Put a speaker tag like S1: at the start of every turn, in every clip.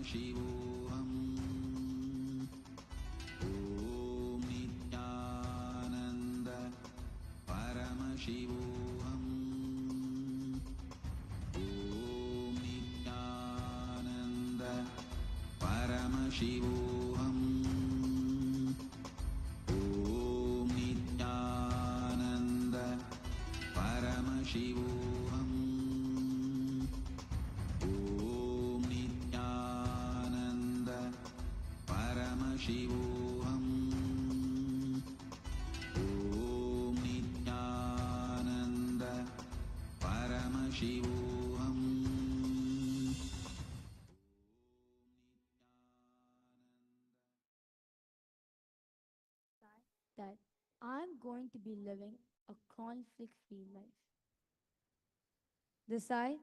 S1: Paramashivam. Om Nithyananda Paramashivam. Om Nithyananda Paramashivam. Om Nithyananda Paramashivam. Om Nithyananda Paramashivam. Om Nithyananda Paramashivam.
S2: That I'm going to be living a conflict-free life. Decide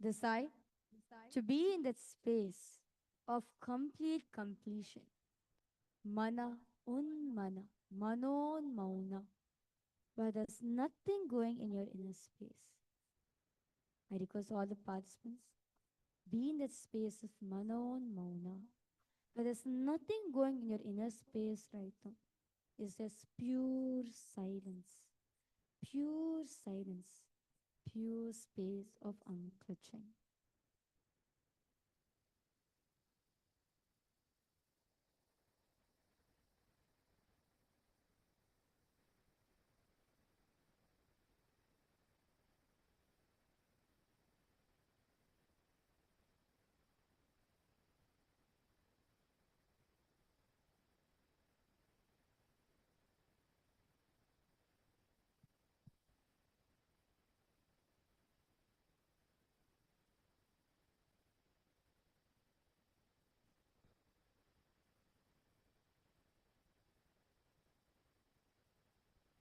S2: decide to be in that space of complete completion. Mana unmana, manon mauna, where there's nothing going in your inner space. I request all the participants, be in that space of manon mauna, where there's nothing going in your inner space right now. It's just pure silence, pure space of unclutching.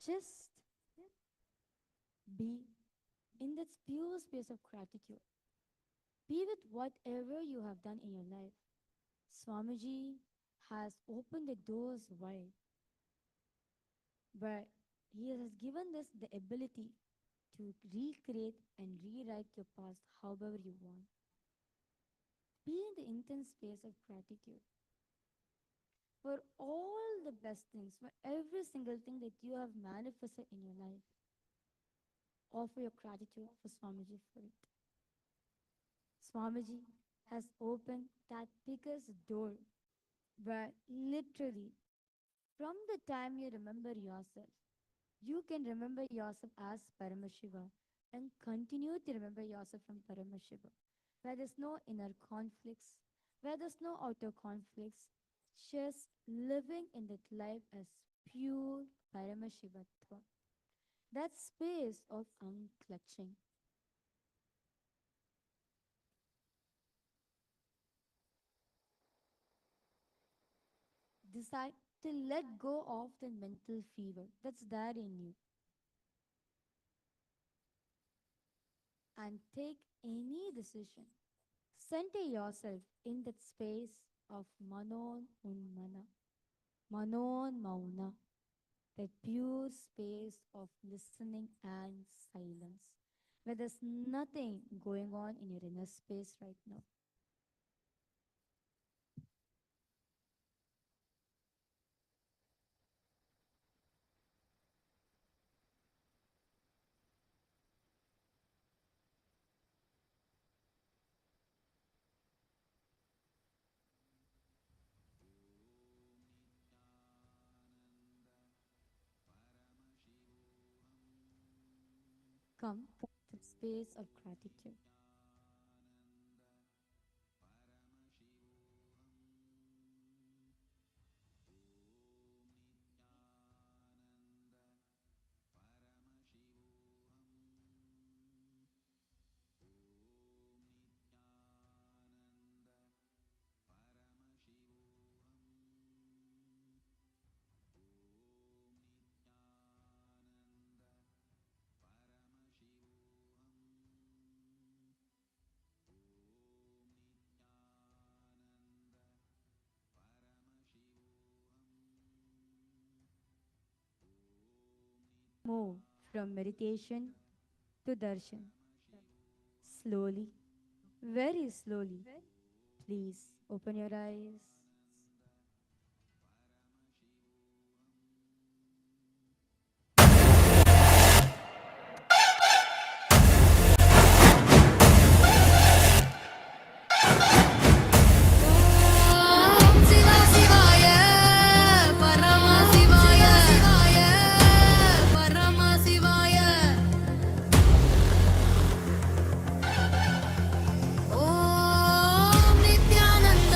S2: Just be in that pure space of gratitude. Be with whatever you have done in your life. Swamiji has opened the doors wide, where he has given us the ability to recreate and rewrite your past however you want. Be in the intense space of gratitude for all the best things, for every single thing that you have manifested in your life. Offer your gratitude for Swamiji for it. Swamiji has opened that biggest door where literally from the time you remember yourself, you can remember yourself as Paramashiva and continue to remember yourself from Paramashiva, where there's no inner conflicts, where there's no outer conflicts, just living in that life as pure Paramashivatva. That space of unclutching. Decide to let go of the mental fever that's there in you and take any decision. Center yourself in that space of manon unmana, manon mauna, that pure space of listening and silence, where there's nothing going on in your inner space right now. Come to the space of gratitude. Move from meditation to darshan. Slowly, very slowly. Please open your eyes.
S3: ஓம் சிவ சிவாய பரம சிவாய சிவாய பரம சிவாய ஓம் Nityananda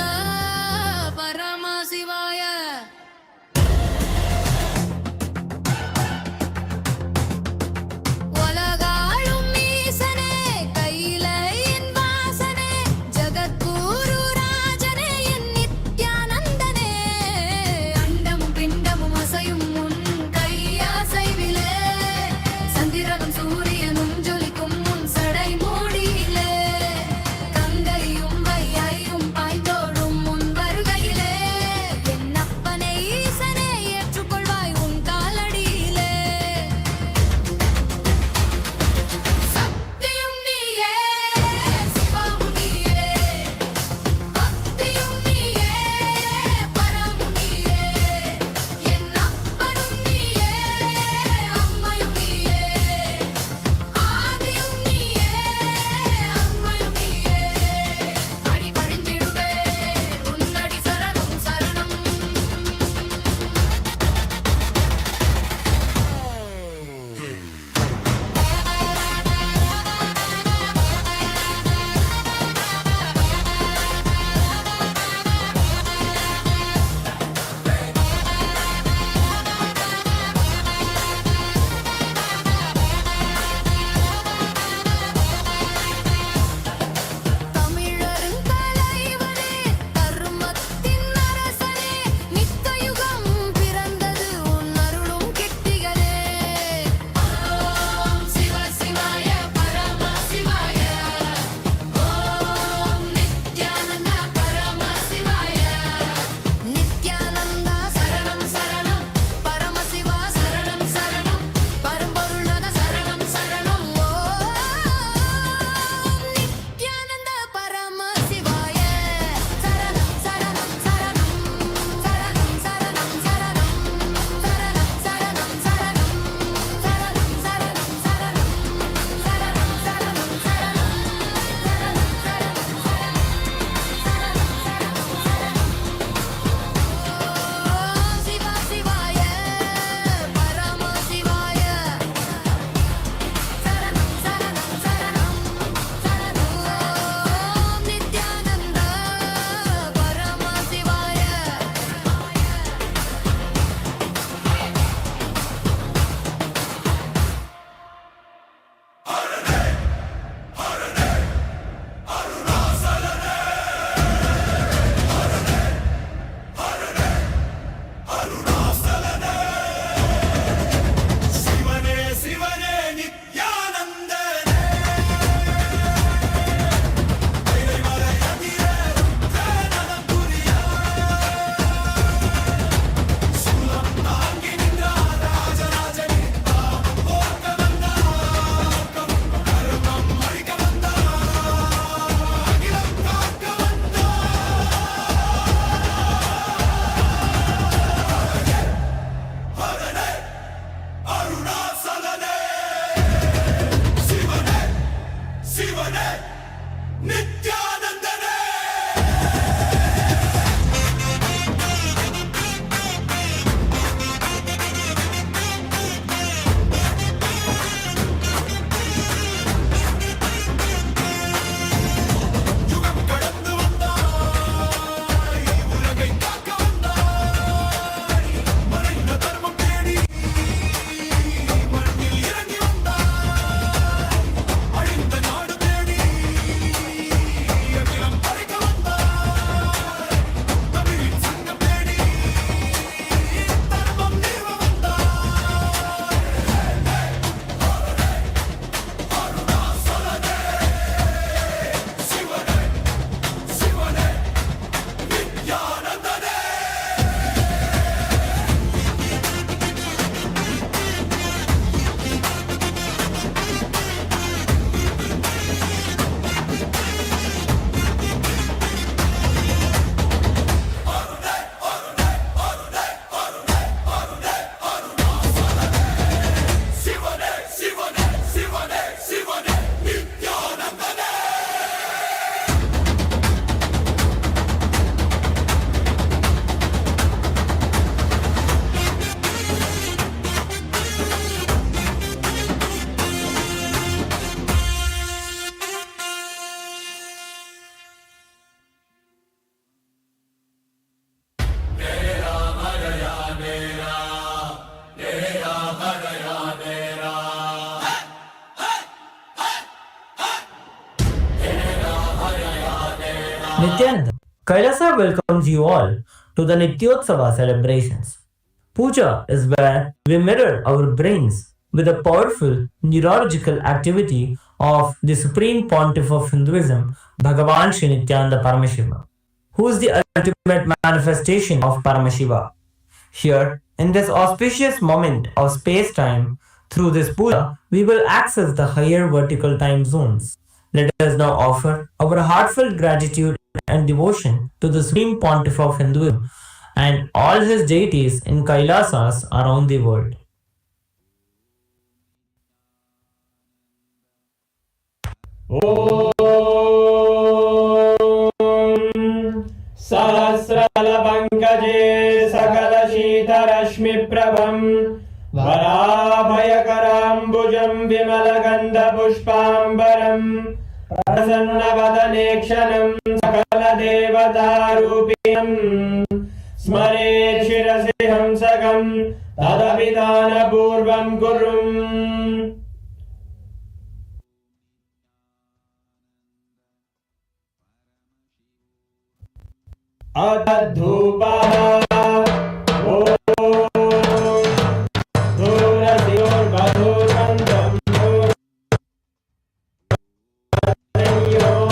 S4: Nithyananda, Kailasa welcomes you all to the Nityotsava celebrations. Puja is where we mirror our brains with the powerful neurological activity of the Supreme Pontiff of Hinduism, Bhagavan Sri Nithyananda Paramashiva, who is the ultimate manifestation of Paramashiva. Here, in this auspicious moment of space time, through this puja, we will access the higher vertical time zones. Let us now offer our heartfelt gratitude and devotion to the Supreme Pontiff of Hinduism and all his deities in Kailasas around the world.
S5: सहस्रलपङ्कजे सकलशीतरश्मिप्रभम् वराभयकराम्बुजं विमलगन्धपुष्पाम्बरम् प्रसन्नवदने क्षणं सकलदेवतारूपिणम् स्मरेत् शिरसि हंसकं तदभिधानपूर्वं कुर्वम् अतद्धूपः ॐ दूरसियोर्वधूर्गन्धं दूरयो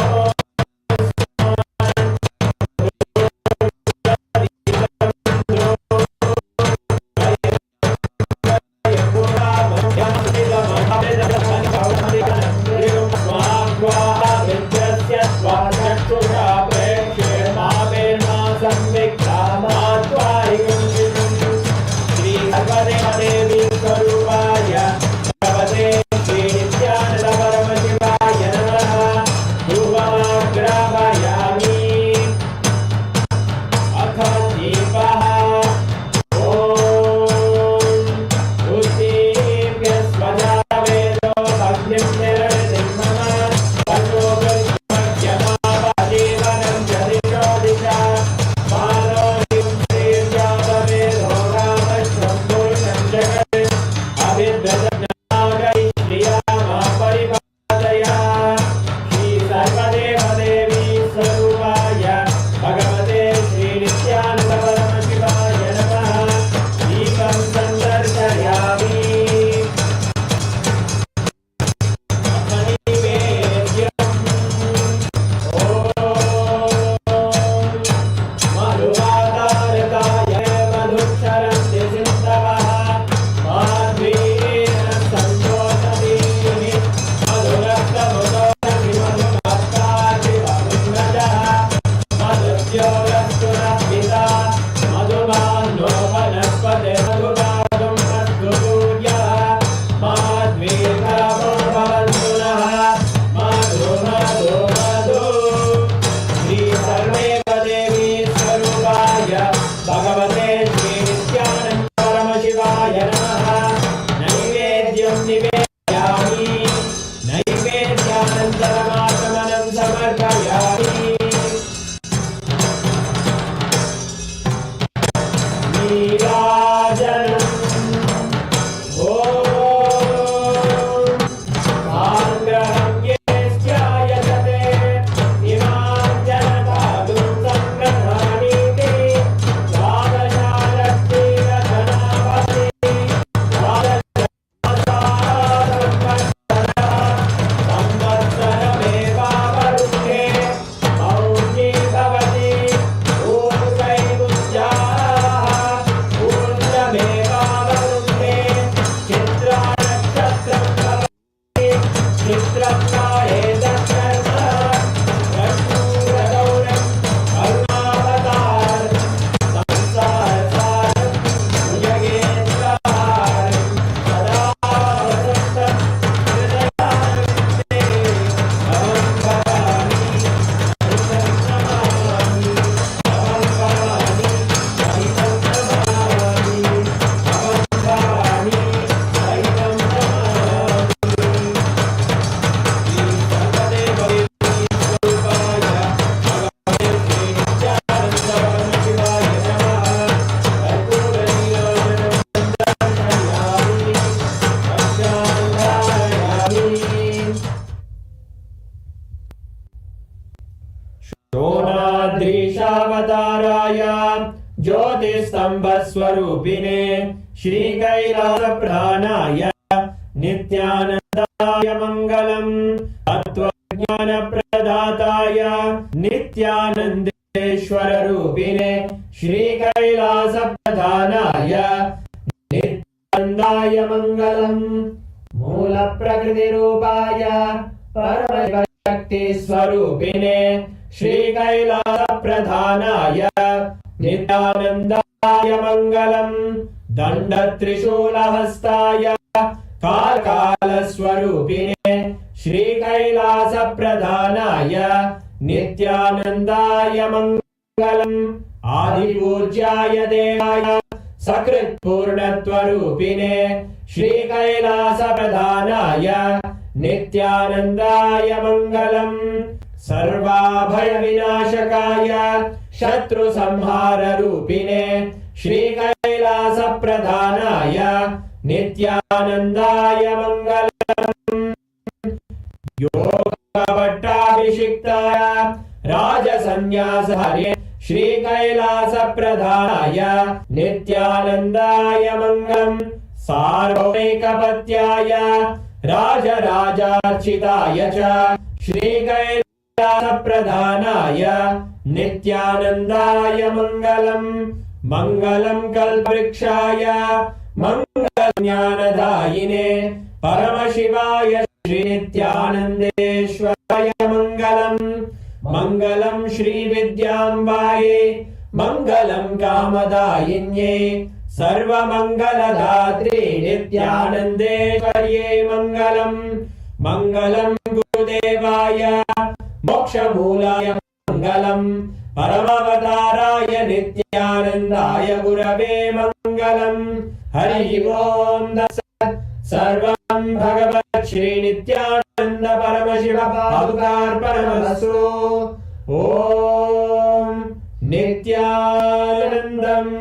S5: परमावताराय ज्योतिस्तम्भस्वरूपिणे श्रीकैलासप्रधानाय नित्यानन्दाय मङ्गलम् तत्त्वज्ञानप्रदाताय नित्यानन्देश्वररूपिणे श्रीकैलासप्रधानाय नित्यानन्दाय मङ्गलम् मूलप्रकृतिरूपाय परमशक्तिस्वरूपिणे श्रीकैलासप्रधानाय नित्यानन्दाय मङ्गलम् दण्डत्रिशूलहस्ताय कालकालस्वरूपिणे श्रीकैलासप्रधानाय नित्यानन्दाय मङ्गलम् आदिपूज्याय देवाय सकृत्पूर्णत्वरूपिणे श्रीकैलासप्रधानाय नित्यानन्दाय मङ्गलम् सर्वाभयविनाशकाय शत्रुसंहाररूपिणे श्रीकैलासप्रधानाय नित्यानन्दाय मङ्गलम् योगपट्टाभिषिक्ताय राजसन्न्यासहरे श्रीकैलासप्रधानाय नित्यानन्दाय मङ्गलम् सार्वैकपत्याय राजराजार्चिताय च श्रीकैलासप्रधानाय नित्यानन्दाय मङ्गलम् मङ्गलम् कल्पवृक्षाय मङ्गलज्ञानदायिने परमशिवाय श्रीनित्यानन्देश्वराय मङ्गलम् मङ्गलम् श्रीविद्याम्बायै मङ्गलम् कामदायिन्यै सर्वमङ्गलदात्रे नित्यानन्देश्वर्यै मङ्गलम् मङ्गलम् गुरुदेवाय मोक्षमूलाय मङ्गलम् परमावताराय नित्यानन्दाय गुरवे मङ्गलम् हरि ओम् तत्सत् सर्वं भगवत् श्रीनित्यानन्द परमशिव पादुकार्पणमस्तु ॐ नित्यानन्दम्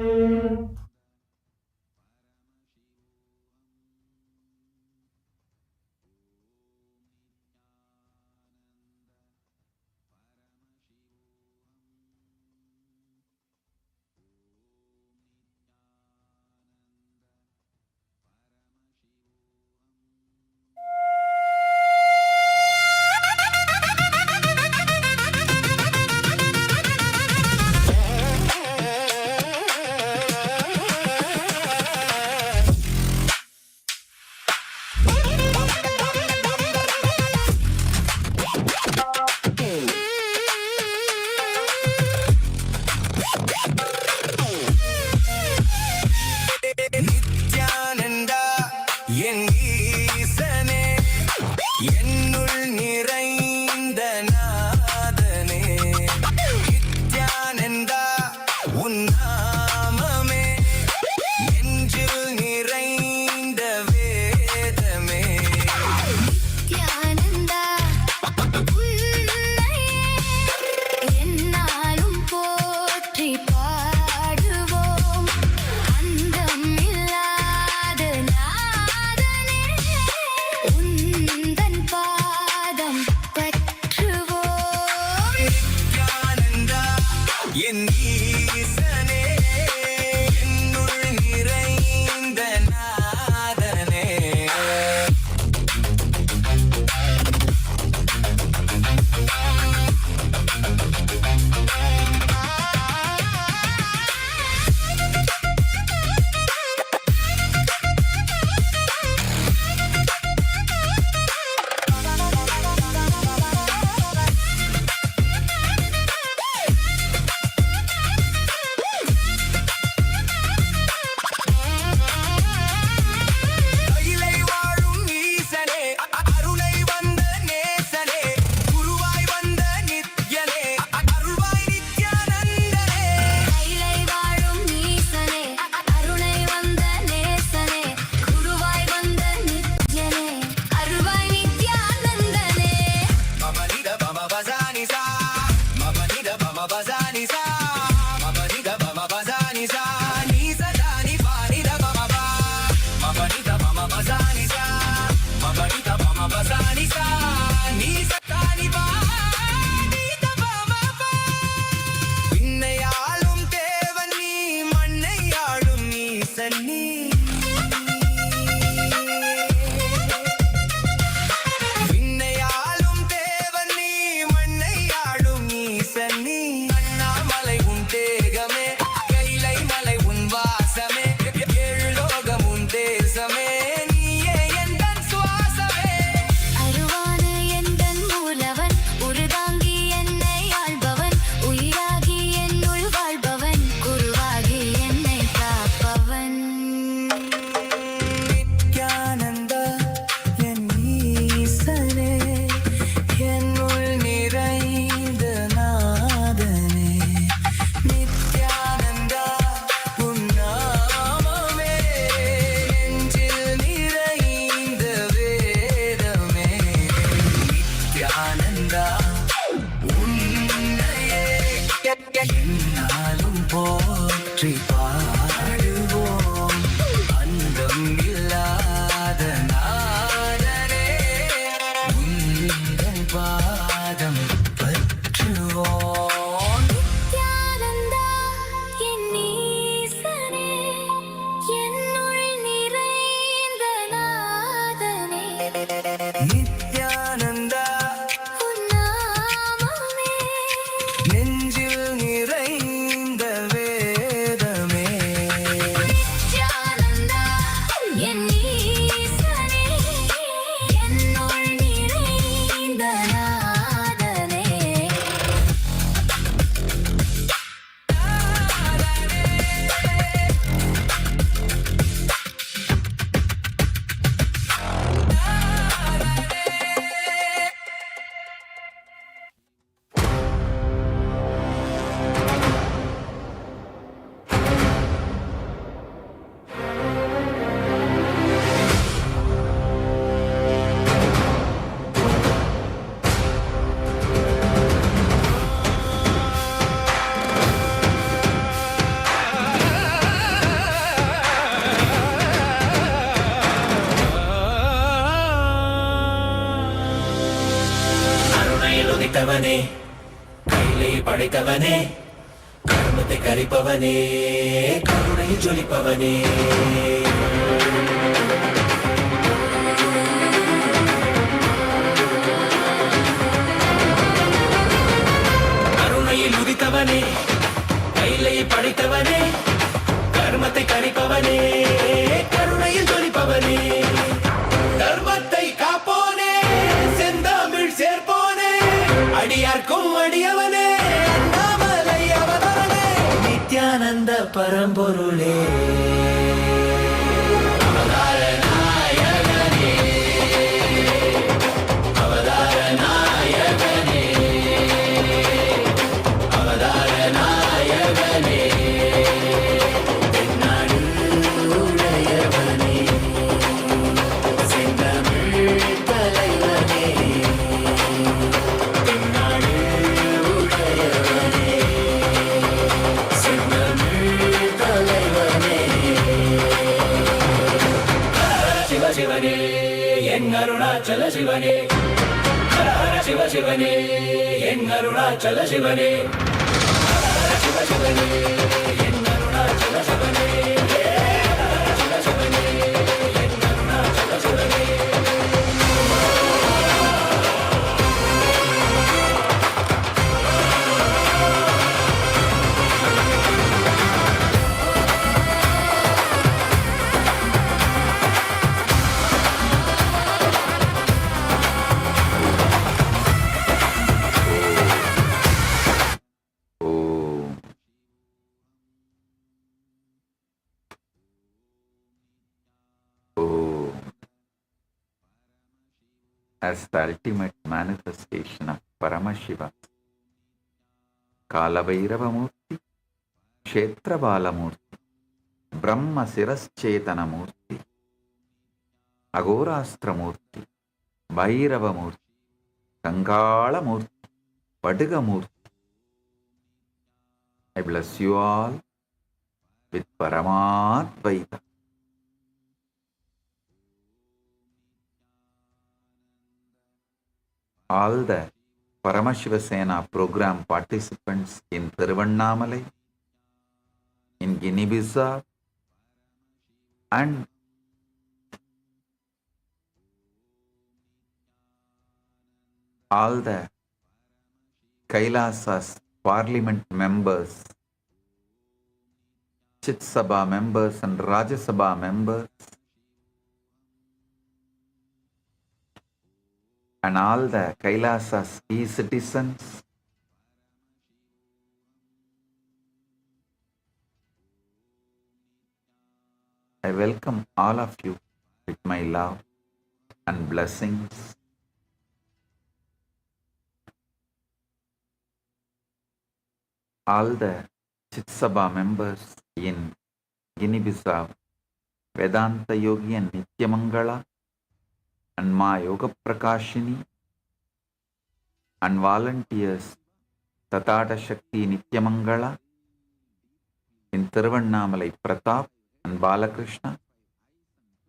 S6: என்னாலும் போற்றி பாடுவோம் அந்தம் இல்லாத நாதனே உங்கள் பாதம் பற்றுவோம்.
S3: நித்யானந்தா என் ஈசனே என்னுள் நிறைந்த நாதனே
S6: நித்யானந்தா
S3: உன் நாமமே
S6: நெஞ்சில் நிறைந்த வேதமே.
S3: நித்யானந்தா என் ஈசனே என்னுள் நிறைந்த நாதனே
S5: கருணையில் உதித்தவனே கையிலே படைத்தவனே கர்மத்தை கரிப்பவனே கருணையில் ஜொலிப்பவனே கருணையில் உதித்தவனே கையிலே படைத்தவனே கர்மத்தை கரிப்பவனே கருணையில் ஜொலிப்பவனே தர்மத்தை காப்போனே செந்தமிழ் சேர்ப்போனே அடியார்க்கும் அடியவனே அண்ணாமலை அவதானே நித்யானந்த பரம்பொருளே அவதார நாயகனே அவதார நாயகனே அவதார நாயகனே தென்னாடு உடையவனே செந்தமிழ் தலைவனே தென்னாடு உடையவனே செந்தமிழ் தலைவனே சிவ சிவனே என் அருணாச்சல சிவனே ஹர ஹர சிவ சிவனே என் அருணாச்சல சிவனே ஹர ஹர சிவ சிவனே என் அருணாச்சல சிவனே ஹர ஹர சிவ சிவனே என் அருணாச்சல சிவனே
S7: as the ultimate manifestation of Paramashivam, Kalabhairavamurti, Kshetrabalamurti, Brahma Siraschetanamurti, Agorastramurti, Bhairavamurti, Kangalamurti, Padigamurti. I bless you all with Paramadvaita. All the Paramashiva Sena program participants in Thiruvannamalai, in Guinea-Bissau, and all the Kailasas parliament members, Chit Sabha members and Rajya Sabha members, and all the Kailasas e-citizens, I welcome all of you with my love and blessings. All the Chit Sabha members in Guinea-Bissau, Vedanta Yogi and Nityamangala, and Ma Yoga Prakashini, and volunteers Tatata Shakti Nityamangala, in Thiruvannamalai Pratap and Balakrishna.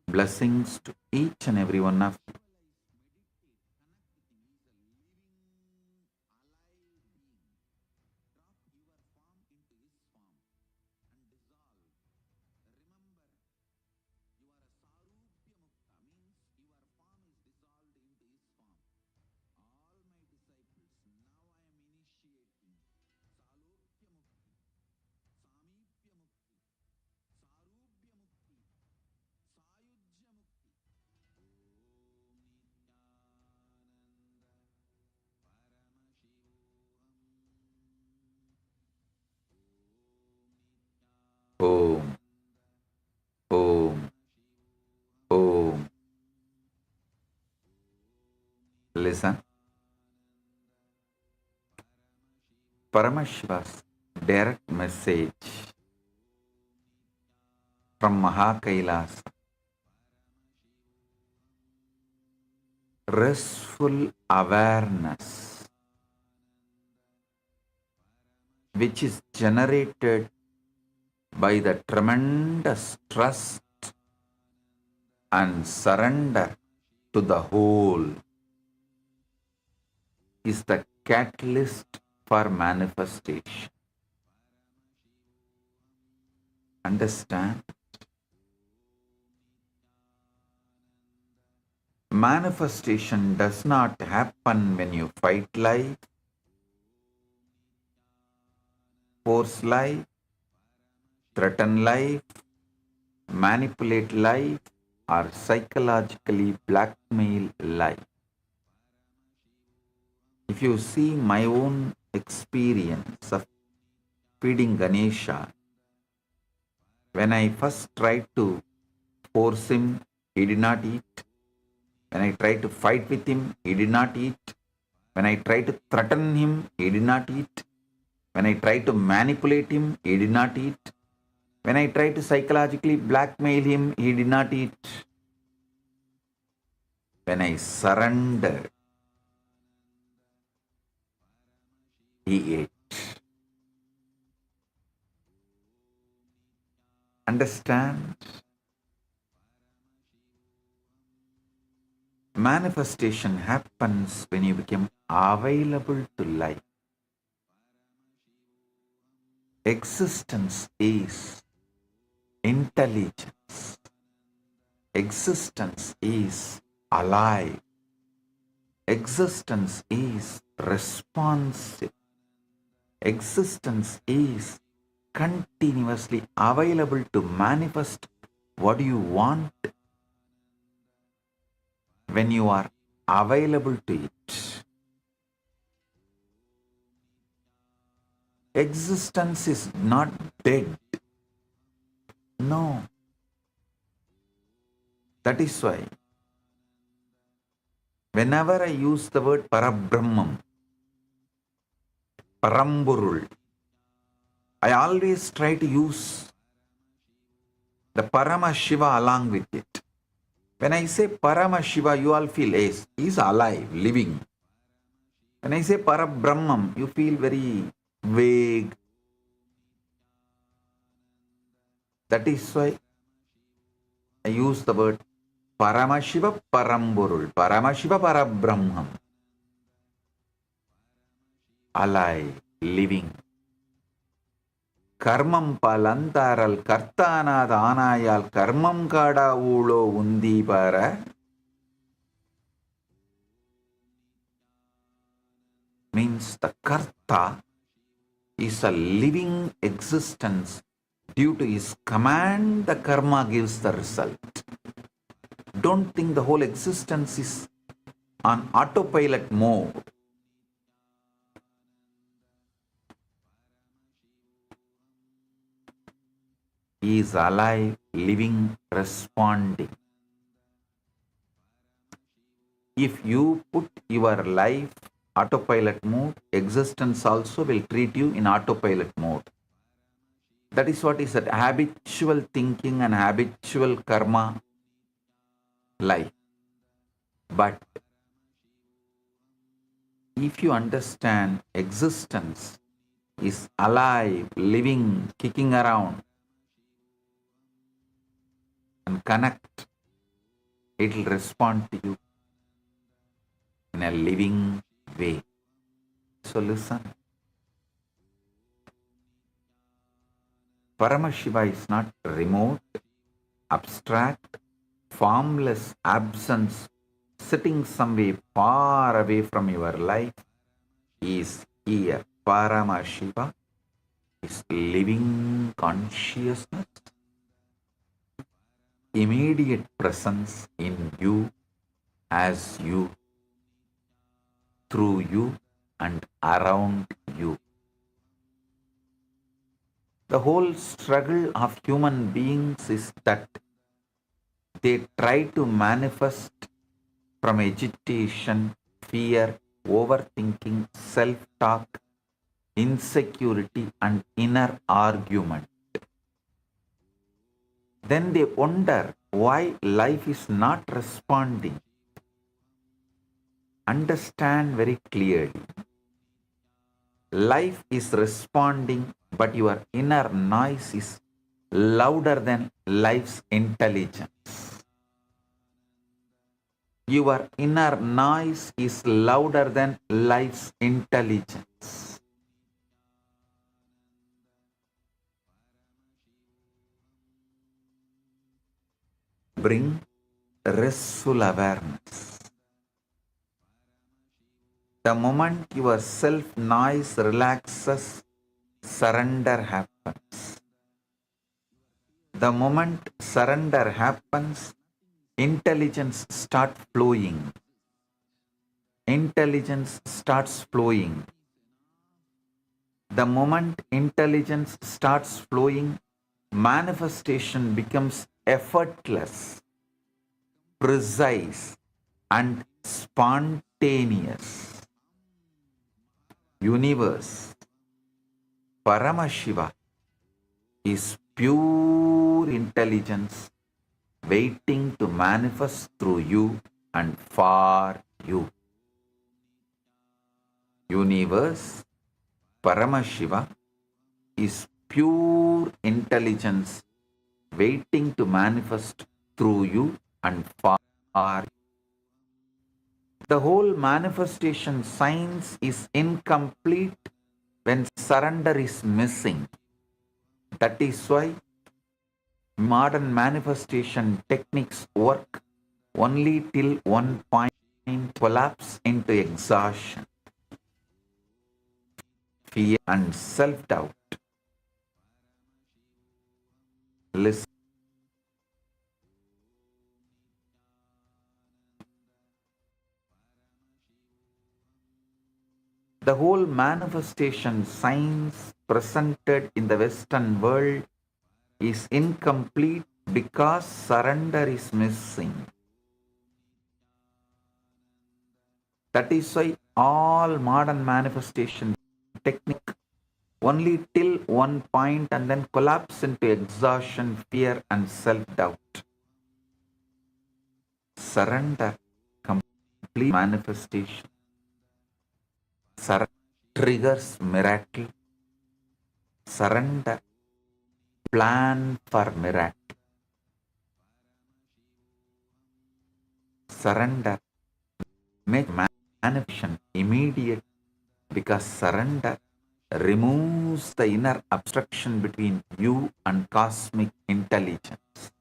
S7: Blessings to each and every one of you. Om, Om, Om. Listen. Paramashiva's direct message from Mahakailas. Restful awareness, which is generated by the tremendous trust and surrender to the whole, is the catalyst for manifestation. Understand? Manifestation does not happen when you fight life, force life, threaten life, manipulate life, or psychologically blackmail life. If you see my own experience of feeding Ganesha, when I first tried to force him, he did not eat. When I tried to fight with him, he did not eat. When I tried to threaten him, he did not eat. When I tried to manipulate him, he did not eat. When I tried to psychologically blackmail him, he did not eat. When I surrendered, he ate. Understand? Manifestation happens when you become available to life. Existence is intelligence. Existence is alive. Existence is responsive. Existence is continuously available to manifest what you want when you are available to it. Existence is not dead. No. That is why whenever I use the word Parabrahmam, Paramburul, I always try to use the Paramashiva along with it. When I say Paramashiva, you all feel, yes, he is alive, living. When I say Parabrahmam, you feel very vague. That is why I use the word Paramashiva Paramburul, Paramashiva Parabrahmam. Alive, living. Karmam palantaral kartana dhanayal karmam kada ulo undi para means the karta is a living existence. Due to his command, the karma gives the result. Don't think the whole existence is on autopilot mode. He is alive, living, responding. If you put your life autopilot mode, existence also will treat you in autopilot mode. That is what is that habitual thinking and habitual karma life. But if you understand existence is alive, living, kicking around, and connect, it will respond to you in a living way. So listen. Paramashiva is not remote, abstract, formless absence sitting somewhere far away from your life. He is here. Paramashiva is living consciousness, immediate presence in you, as you, through you, and around you. The whole struggle of human beings is that they try to manifest from agitation, fear, overthinking, self-talk, insecurity, and inner argument. Then they wonder why life is not responding. Understand very clearly. Life is responding, but your inner noise is louder than life's intelligence. Your inner noise is louder than life's intelligence. Bring restful awareness. The moment your self-noise relaxes, surrender happens. The moment surrender happens, intelligence starts flowing. Intelligence starts flowing. The moment intelligence starts flowing, manifestation becomes effortless, precise, and spontaneous. Universe, Paramashiva, is pure intelligence waiting to manifest through you and for you. Universe, Paramashiva, is pure intelligence waiting to manifest through you and for you. The whole manifestation science is incomplete when surrender is missing. That is why modern manifestation techniques work only till one point collapse into exhaustion, fear, and self-doubt. Listen. The whole manifestation science presented in the Western world is incomplete because surrender is missing. That is why all modern manifestation technique only till one point and then collapse into exhaustion, fear, and self-doubt. Surrender, complete manifestation. Surrender triggers miracle. Surrender, plan for miracle. Surrender, make manifestation immediate, because surrender removes the inner obstruction between you and cosmic intelligence.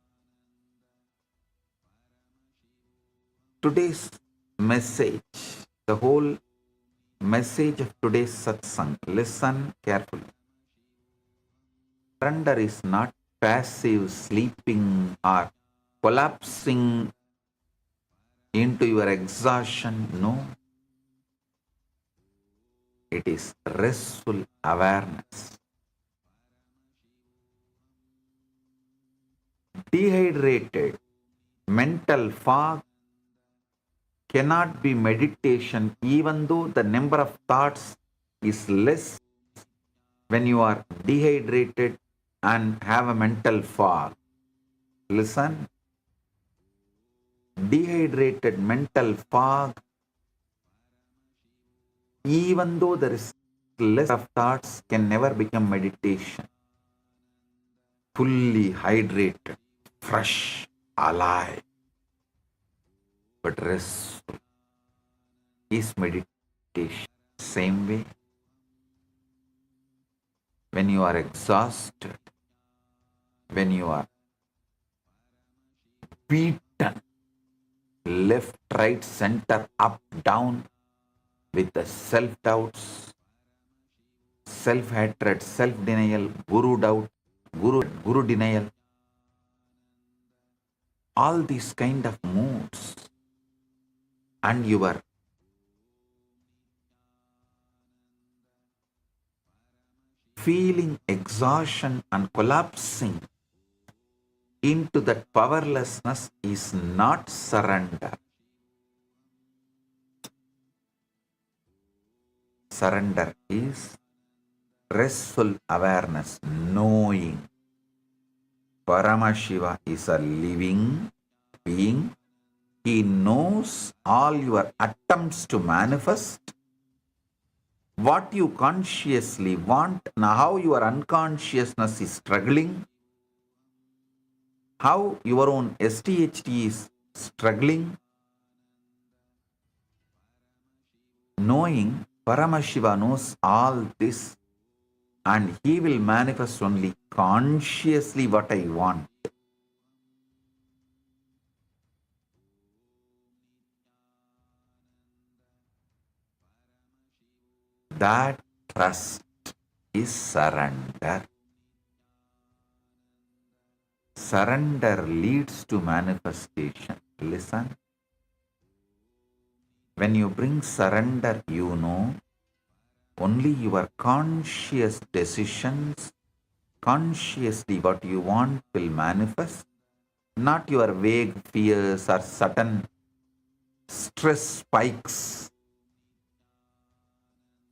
S7: Today's message, the whole message of today's satsang, listen carefully. Surrender is not passive sleeping or collapsing into your exhaustion. No. It is restful awareness. Dehydrated mental fog cannot be meditation, even though the number of thoughts is less when you are dehydrated and have a mental fog. Listen. Dehydrated mental fog even though there is less of thoughts, can never become meditation. Fully hydrated, fresh, alive, but restful is meditation. Same way, when you are exhausted, when you are beaten, left, right, center, up, down, with the self-doubts, self-hatred, self-denial, guru doubt, guru denial, all these kind of moods, and you are feeling exhaustion and collapsing into that powerlessness is not surrender. Surrender is restful awareness, knowing Paramashiva is a living being. He knows all your attempts to manifest what you consciously want, now how your unconsciousness is struggling, how your own STHT is struggling. Knowing Paramashiva knows all this, and he will manifest only consciously what I want. That trust is surrender. Surrender leads to manifestation. Listen. When you bring surrender, you know only your conscious decisions, consciously what you want will manifest, not your vague fears or sudden stress spikes.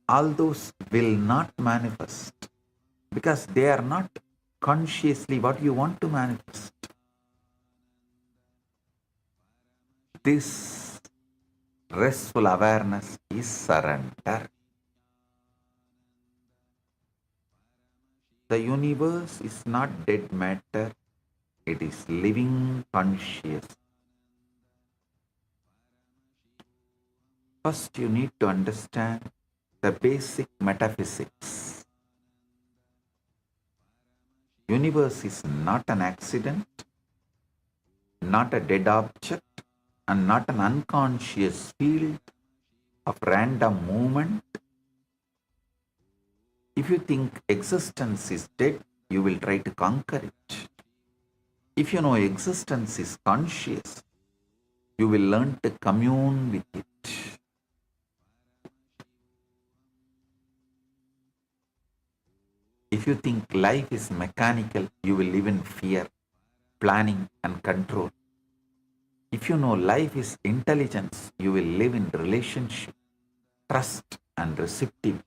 S7: All those will not manifest because they are not consciously what you want to manifest. This restful awareness is surrender. The universe is not dead matter, it is living conscious. First, you need to understand the basic metaphysics. Universe is not an accident, not a dead object, and not an unconscious field of random movement. If you think existence is dead, you will try to conquer it. If you know existence is conscious, you will learn to commune with it. If you think life is mechanical, you will live in fear, planning and control. If you know life is intelligence, you will live in relationship, trust and receptivity.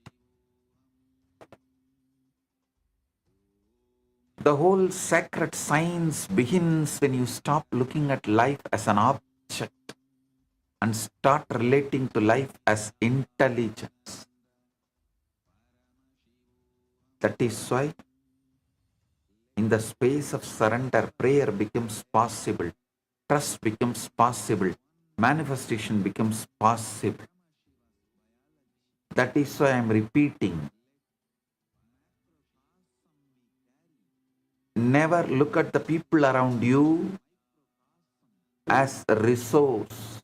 S7: The whole sacred science begins when you stop looking at life as an object and start relating to life as intelligence. That is why in the space of surrender, prayer becomes possible, trust becomes possible, manifestation becomes possible. That is why I am repeating. Never look at the people around you as a resource.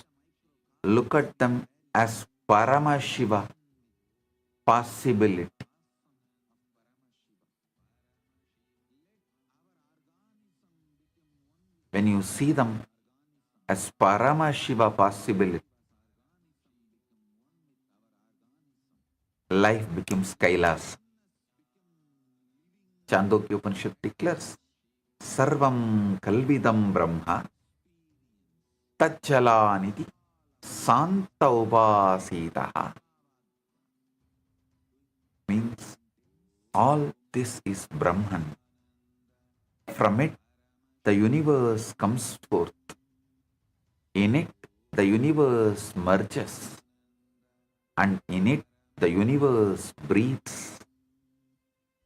S7: Look at them as Paramashiva, possibility. When you see them as Paramashiva possibility, life becomes Kailas. Chandogya Upanishad declares, Sarvam Kalvidam Brahma Tacchalaniti Santa Upasitaha. Means all this is Brahman. From it, the universe comes forth. In it, the universe merges. And in it, the universe breathes.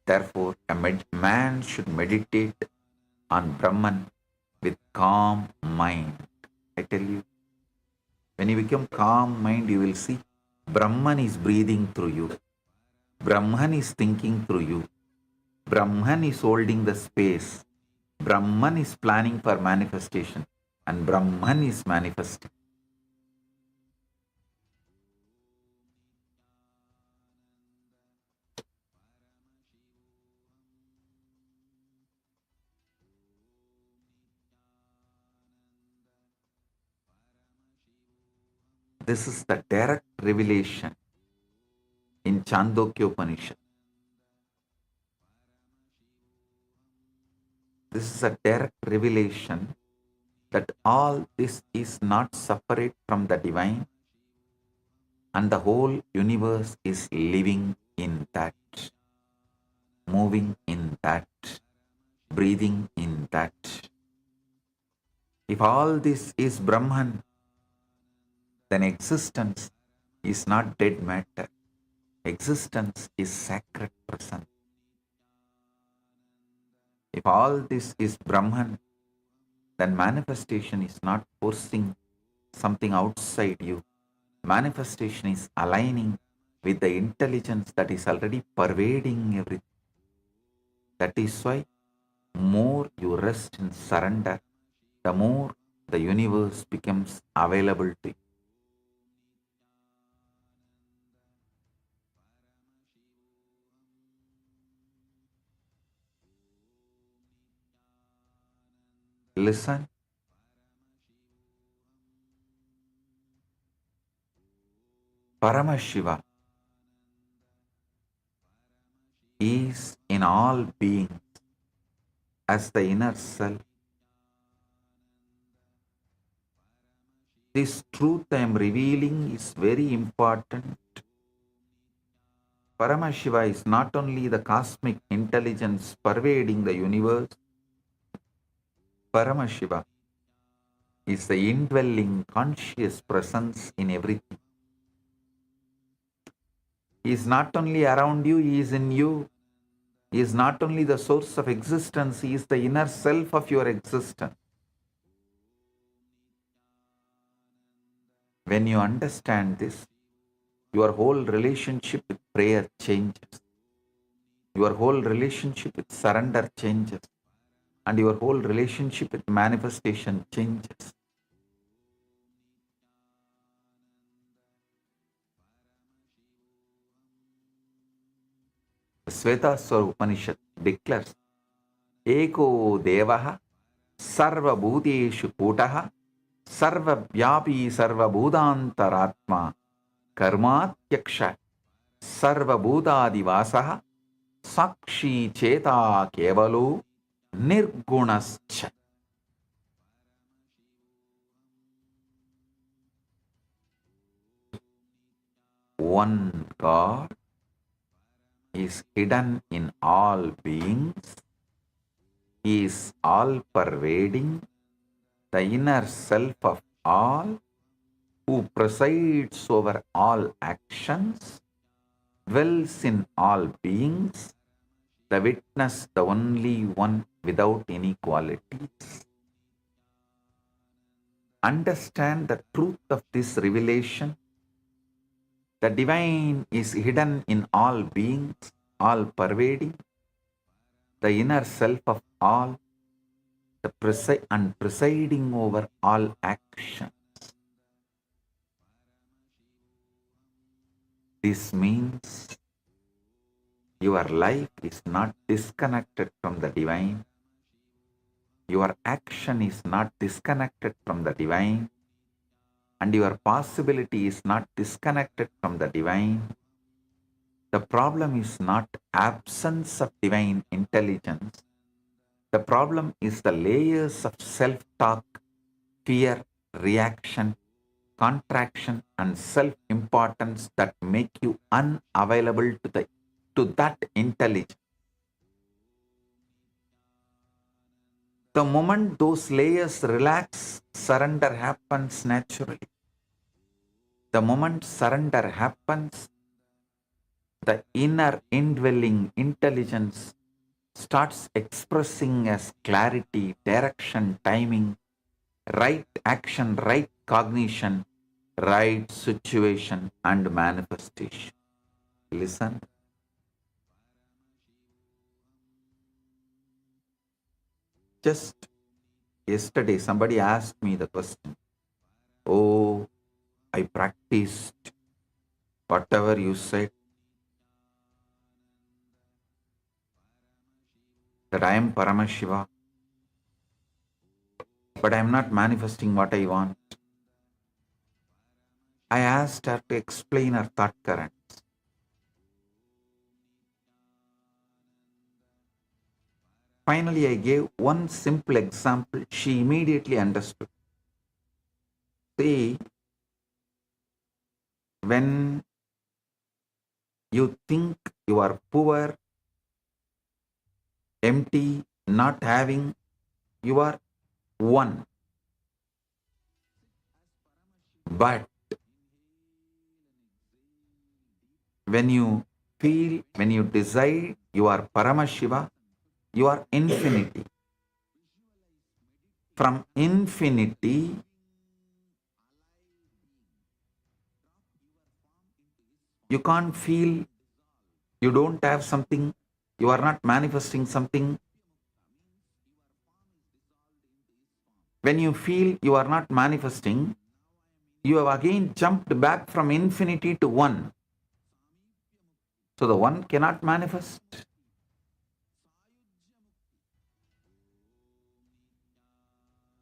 S7: Therefore, man should meditate on Brahman with calm mind. I tell you, when you become calm mind, you will see Brahman is breathing through you. Brahman is thinking through you. Brahman is holding the space. Brahman is planning for manifestation. And Brahman is manifesting. This is the direct revelation in Chandogya Upanishad. This is a direct revelation that all this is not separate from the divine, and the whole universe is living in that, moving in that, breathing in that. If all this is Brahman, then existence is not dead matter. Existence is sacred presence. If all this is Brahman, then manifestation is not forcing something outside you. Manifestation is aligning with the intelligence that is already pervading everything. That is why more you rest in surrender, the more the universe becomes available to you. Listen. Paramashiva is in all beings as the inner self. This truth I am revealing is very important. Paramashiva is not only the cosmic intelligence pervading the universe. Paramashiva is the indwelling conscious presence in everything. He is not only around you, he is in you. He is not only the source of existence, he is the inner self of your existence. When you understand this, your whole relationship with prayer changes. Your whole relationship with surrender changes. And your whole relationship with manifestation changes. The Svetaswara Upanishad declares, Eko Devaha Sarva Bhuteshu Kutaha Sarva Vyapi Sarva Bhudantaratma Karmatyaksha Sarva Bhutadivasaha Sakshi Cheta Kevalu Nirgunascha. One God is hidden in all beings. He is all-pervading, the inner self of all, who presides over all actions, dwells in all beings, the witness, the only one without inequalities. Understand the truth of this revelation. The divine is hidden in all beings, all pervading, the inner self of all, and presiding over all actions. This means your life is not disconnected from the divine. Your action is not disconnected from the divine. And your possibility is not disconnected from the divine. The problem is not absence of divine intelligence. The problem is the layers of self-talk, fear, reaction, contraction, and self-importance that make you unavailable to that intelligence. The moment those layers relax, surrender happens naturally. The moment surrender happens, the inner indwelling intelligence starts expressing as clarity, direction, timing, right action, right cognition, right situation, and manifestation. Listen. Just yesterday, somebody asked me the question, "Oh, I practiced whatever you said, that I am Paramashiva, but I am not manifesting what I want." I asked her to explain her thought currents. Finally, I gave one simple example. She immediately understood. See, when you think you are poor, empty, not having, you are one. But when you feel, when you desire, you are Paramashiva, you are infinity. From infinity, you can't feel, you don't have something, you are not manifesting something. When you feel you are not manifesting, you have again jumped back from infinity to one. So the one cannot manifest.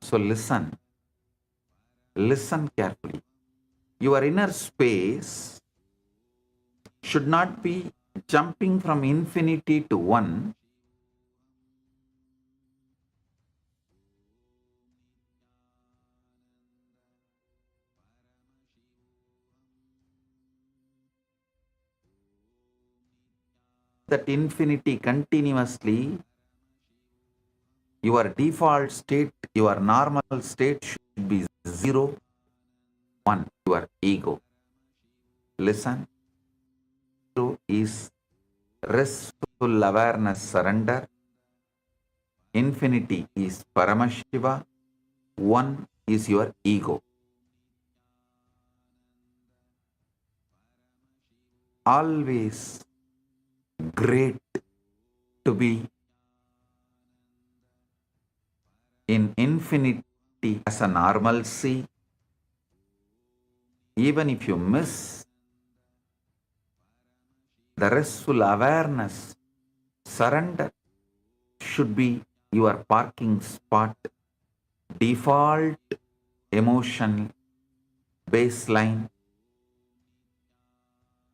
S7: So listen carefully. Your inner space should not be jumping from infinity to one. That infinity continuously, your default state, your normal state should be 0, 1, your ego. Listen, 0 is restful awareness, surrender. Infinity is Paramashiva. 1 is your ego. Always great to be in infinity as a normalcy. Even if you miss the restful awareness, surrender should be your parking spot, default emotion baseline,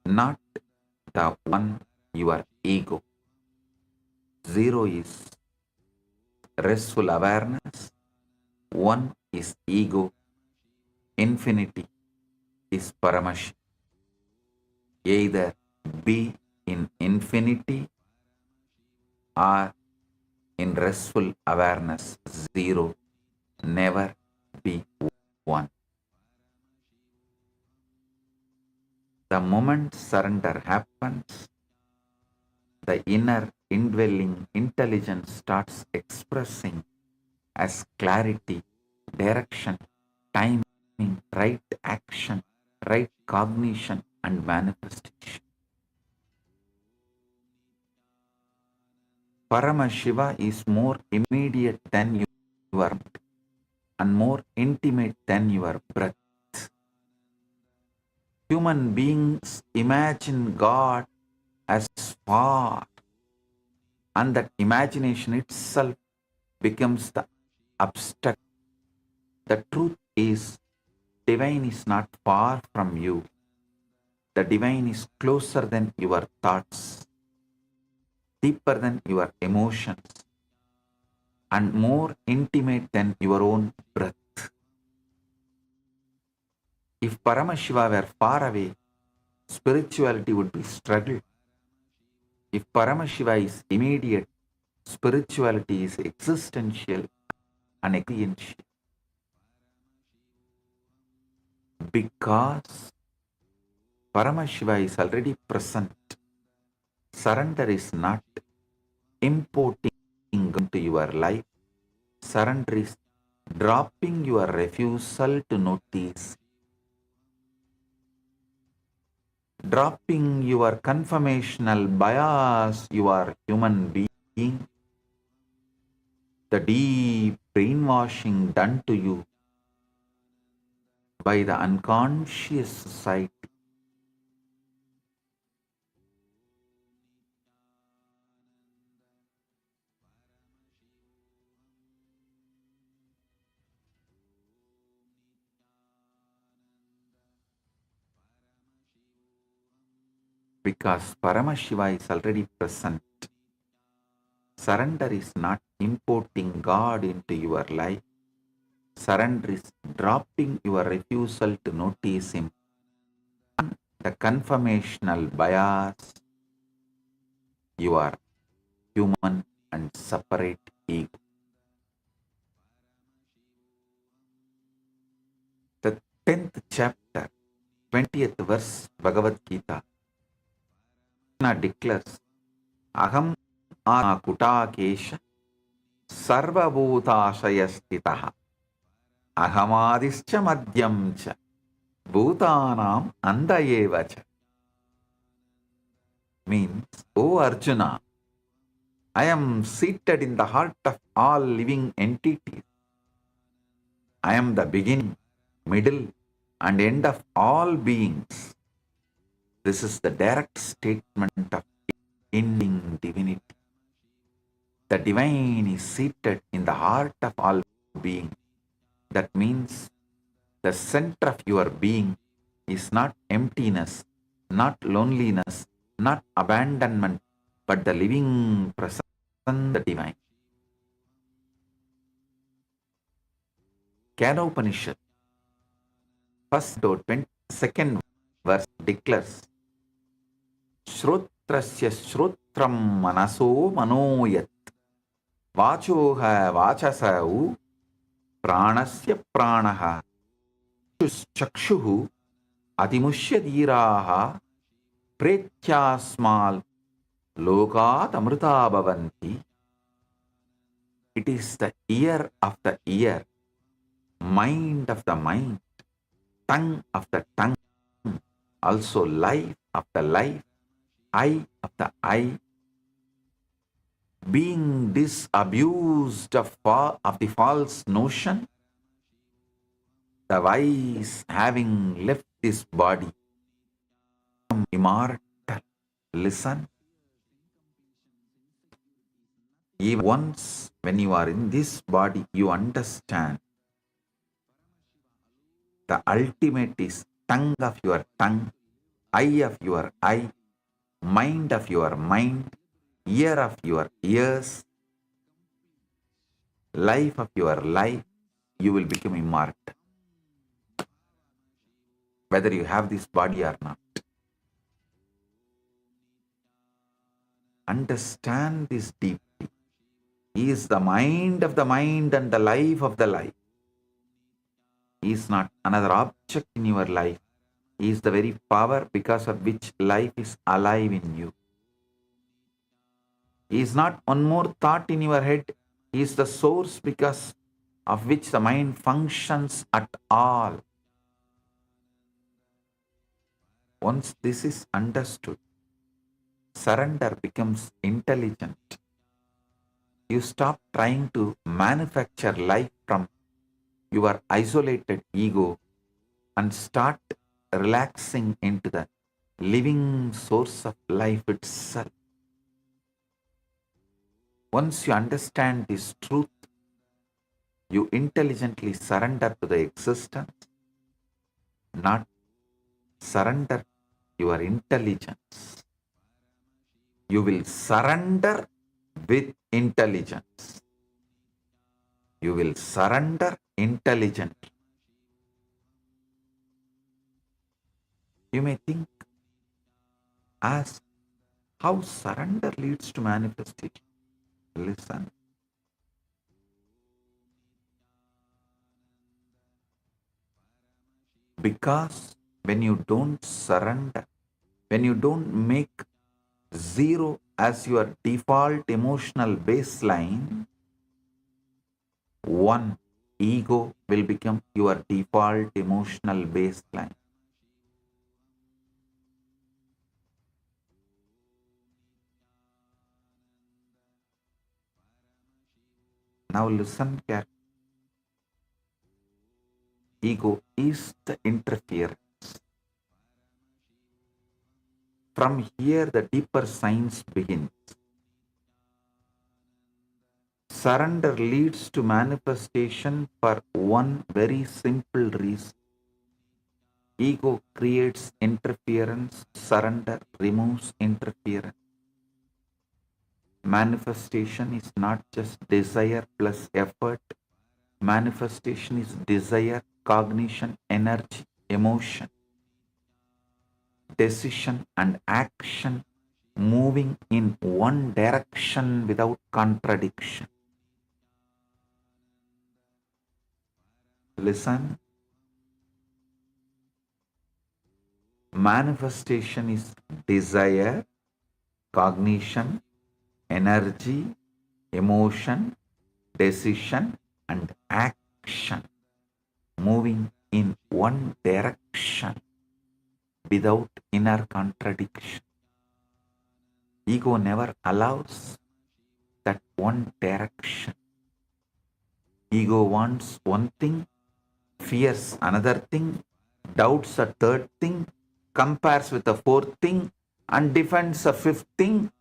S7: not the one, your ego. 0 is restful awareness, 1 is ego, infinity is Paramash. Either be in infinity or in restful awareness, 0, never be 1. The moment surrender happens, the inner indwelling intelligence starts expressing as clarity, direction, timing, right action, right cognition, and manifestation. Paramashiva is more immediate than your and more intimate than your breath. Human beings imagine God as far, and that imagination itself becomes the abstract. The truth is, divine is not far from you. The divine is closer than your thoughts, deeper than your emotions, and more intimate than your own breath. If Paramashiva were far away, spirituality would be struggle. If Paramashiva is immediate, spirituality is existential and experiential. Because Paramashiva is already present Surrender is not importing into your life. Surrender is dropping your refusal to notice, dropping your conformational bias, you are human being, the deep brainwashing done to you by the unconscious society. Because Paramashiva is already present. Surrender is not importing God into your life. Surrender is dropping your refusal to notice Him. The conformational bias, you are human and separate ego. The 10th chapter, 20th verse, Bhagavad Gita, Krishna declares, Aham Atma Kutakesha Sarvabhutashayastitaha Ahamadischa Madhyam cha Bhutanam Andayevacha. Means, O Arjuna, I am seated in the heart of all living entities. I am the beginning, middle, and end of all beings. This is the direct statement of ending divinity. The divine is seated in the heart of all beings. That means the center of your being is not emptiness, not loneliness, not abandonment, but the living presence, the divine. Upanishad, first to 22nd verse declares, Shrotrasya Shrotram Manaso Manoyat Vachoha Vachasau Pranasya Pranaha Chakshuhu Adimushya Dhiraha Pretyasmal Lokat Amrita Bhavanti. It is the ear of the ear, mind of the mind, tongue of the tongue, also life of the life, eye of the eye, being disabused of the false notion, the wise having left this body, immortal. Listen, even once when you are in this body, you understand the ultimate is tongue of your tongue, eye of your eye, mind of your mind, ear of your ears, life of your life. You will become immortal, whether you have this body or not. Understand this deeply. He is the mind of the mind and the life of the life. He is not another object in your life. He is the very power because of which life is alive in you. He is not one more thought in your head. He is the source because of which the mind functions at all. Once this is understood, surrender becomes intelligent. You stop trying to manufacture life from your isolated ego and start relaxing into the living source of life itself. Once you understand this truth, you intelligently surrender to the existence, not surrender your intelligence. You will surrender with intelligence. You will surrender intelligently. You may think, ask, how surrender leads to manifestation? Listen. Because when you don't surrender, when you don't make 0 as your default emotional baseline, 1 ego will become your default emotional baseline. Now listen carefully. Ego is the interference. From here, the deeper science begins. Surrender leads to manifestation for one very simple reason. Ego creates interference, surrender removes interference. Manifestation is not just desire plus effort. Manifestation is desire, cognition, energy, emotion, decision, and action moving in one direction without contradiction. Listen. Manifestation is desire, cognition, energy, emotion, decision, and action moving in one direction without inner contradiction. Ego never allows that one direction. Ego wants one thing, fears another thing, doubts a third thing, compares with a fourth thing, and defends a fifth thing,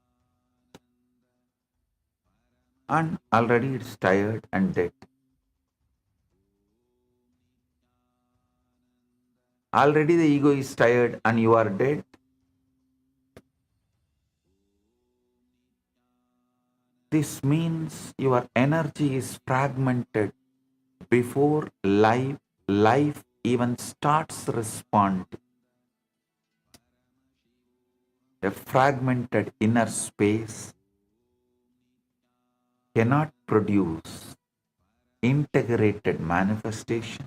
S7: and already it's tired and dead. Already the ego is tired and you are dead. This means your energy is fragmented before life even starts responding. A fragmented inner space cannot produce integrated manifestation.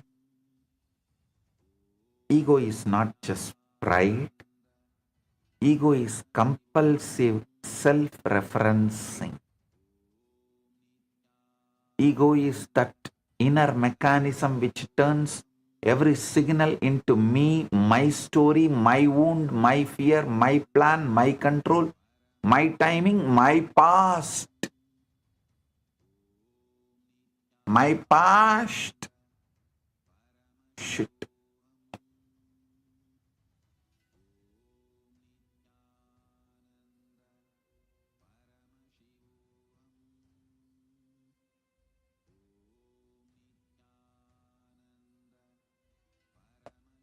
S7: Ego is not just pride. Ego is compulsive self-referencing. Ego is that inner mechanism which turns every signal into me, my story, my wound, my fear, my plan, my control, my timing, my past. My past. Shit.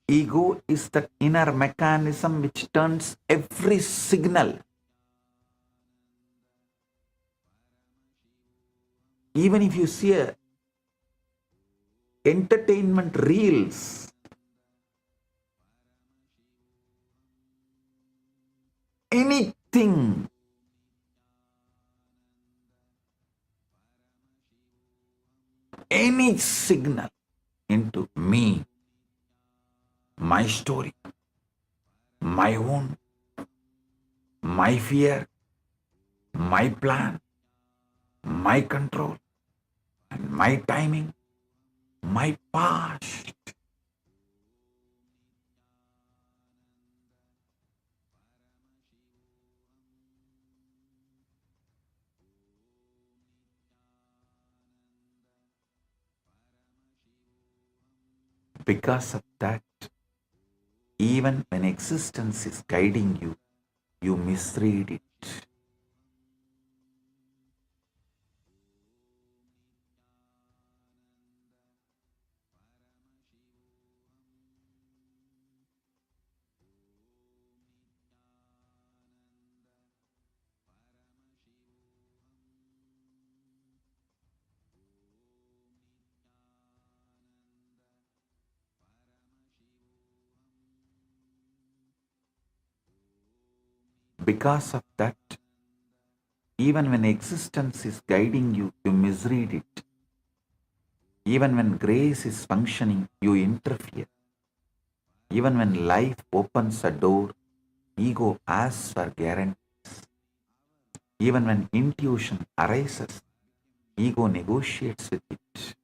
S7: Ego is the inner mechanism which turns every signal. Even if you see entertainment reels, anything, any signal into me, my story, my own, my fear, my plan, my control, and my timing, my past. Because of that, even when existence is guiding you, you misread it. Because of that, even when existence is guiding you, you misread it. Even when grace is functioning, you interfere. Even when life opens a door, ego asks for guarantees. Even when intuition arises, ego negotiates with it.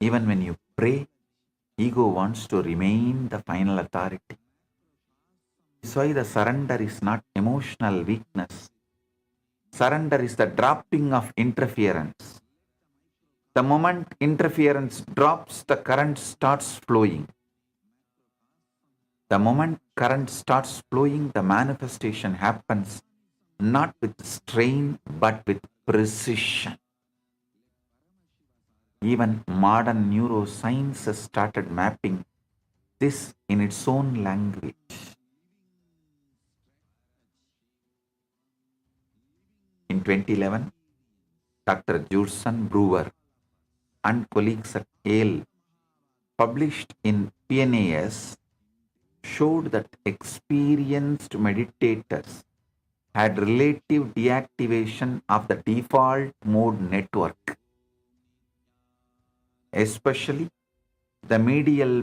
S7: Even when you pray, ego wants to remain the final authority. That's why the surrender is not emotional weakness. Surrender is the dropping of interference. The moment interference drops, the current starts flowing. The moment current starts flowing, the manifestation happens not with strain but with precision. Even modern neuroscience has started mapping this in its own language. In 2011, Dr. Judson Brewer and colleagues at Yale published in PNAS showed that experienced meditators had relative deactivation of the default mode network, especially the medial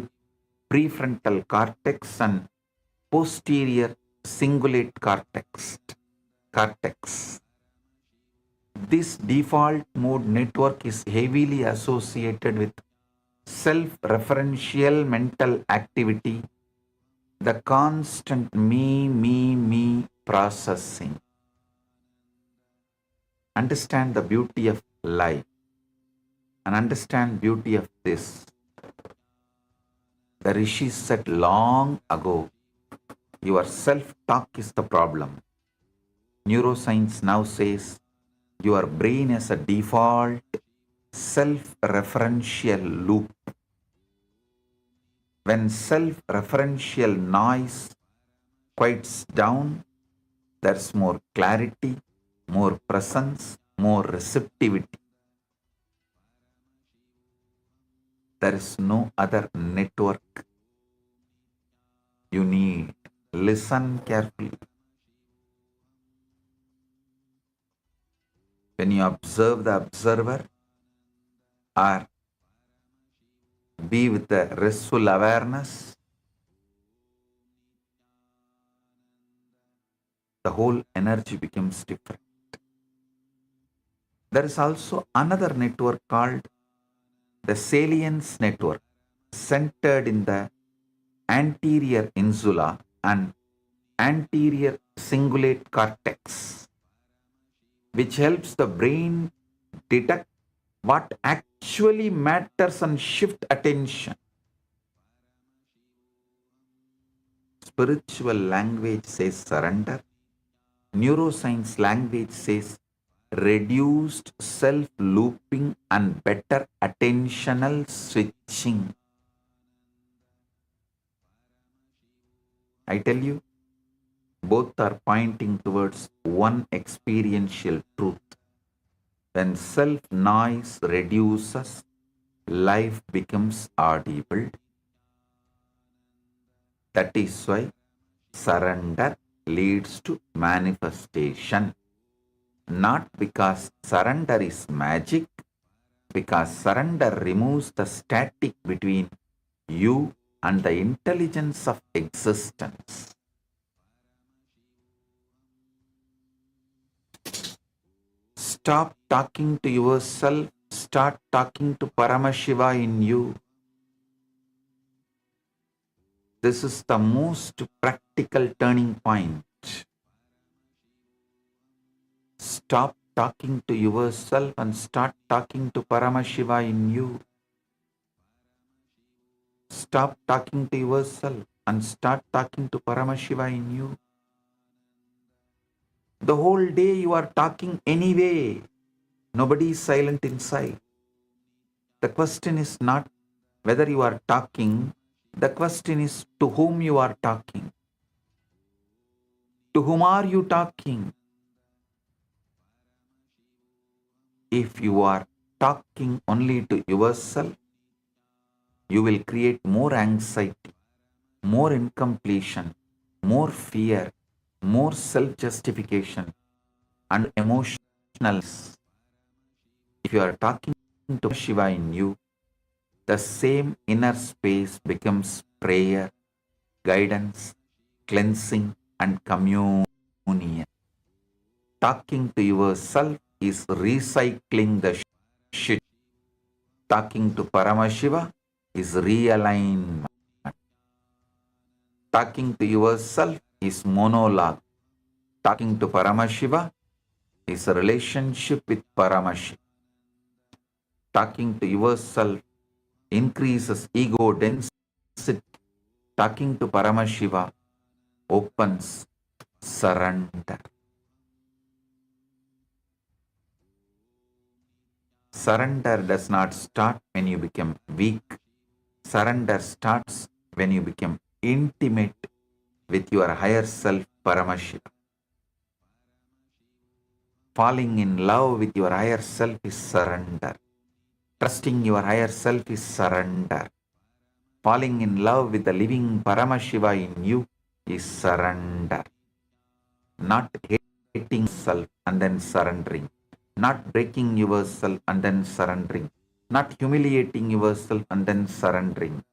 S7: prefrontal cortex and posterior cingulate cortex. This default mode network is heavily associated with self-referential mental activity, the constant me processing. Understand the beauty of life and understand beauty of this. The rishis said long ago, your self-talk is the problem. Neuroscience now says your brain is a default self-referential loop. When self-referential noise quiets down, there's more clarity, more presence, more receptivity. There is no other network you need. Listen carefully. When you observe the observer or be with the restful awareness, the whole energy becomes different. There is also another network called the salience network, centered in the anterior insula and anterior cingulate cortex, which helps the brain detect what actually matters and shift attention. Spiritual language says surrender. Neuroscience language says reduced self-looping and better attentional switching. I tell you, both are pointing towards one experiential truth. When self-noise reduces, life becomes audible. That is why surrender leads to manifestation. Not because surrender is magic, because surrender removes the static between you and the intelligence of existence. Stop talking to yourself, start talking to Paramashiva in you. This is the most practical turning point. Stop talking to yourself and start talking to Paramashiva in you. Stop talking to yourself and start talking to Paramashiva in you. The whole day you are talking anyway. Nobody is silent inside. The question is not whether you are talking. The question is to whom you are talking. To whom are you talking? If you are talking only to yourself, you will create more anxiety, more incompletion, more fear, more self-justification, and emotionalness. If you are talking to Shiva in you, the same inner space becomes prayer, guidance, cleansing, and communion. Talking to yourself is recycling the shit. Talking to Paramashiva is realignment. Talking to yourself is monologue. Talking to Paramashiva is a relationship with Paramashiva. Talking to yourself increases ego density. Talking to Paramashiva opens surrender. Surrender does not start when you become weak. Surrender starts when you become intimate with your higher self, Paramashiva. Falling in love with your higher self is surrender. Trusting your higher self is surrender. Falling in love with the living Paramashiva in you is surrender. Not hating self and then surrendering. Not breaking yourself and then surrendering. Not humiliating yourself and then surrendering.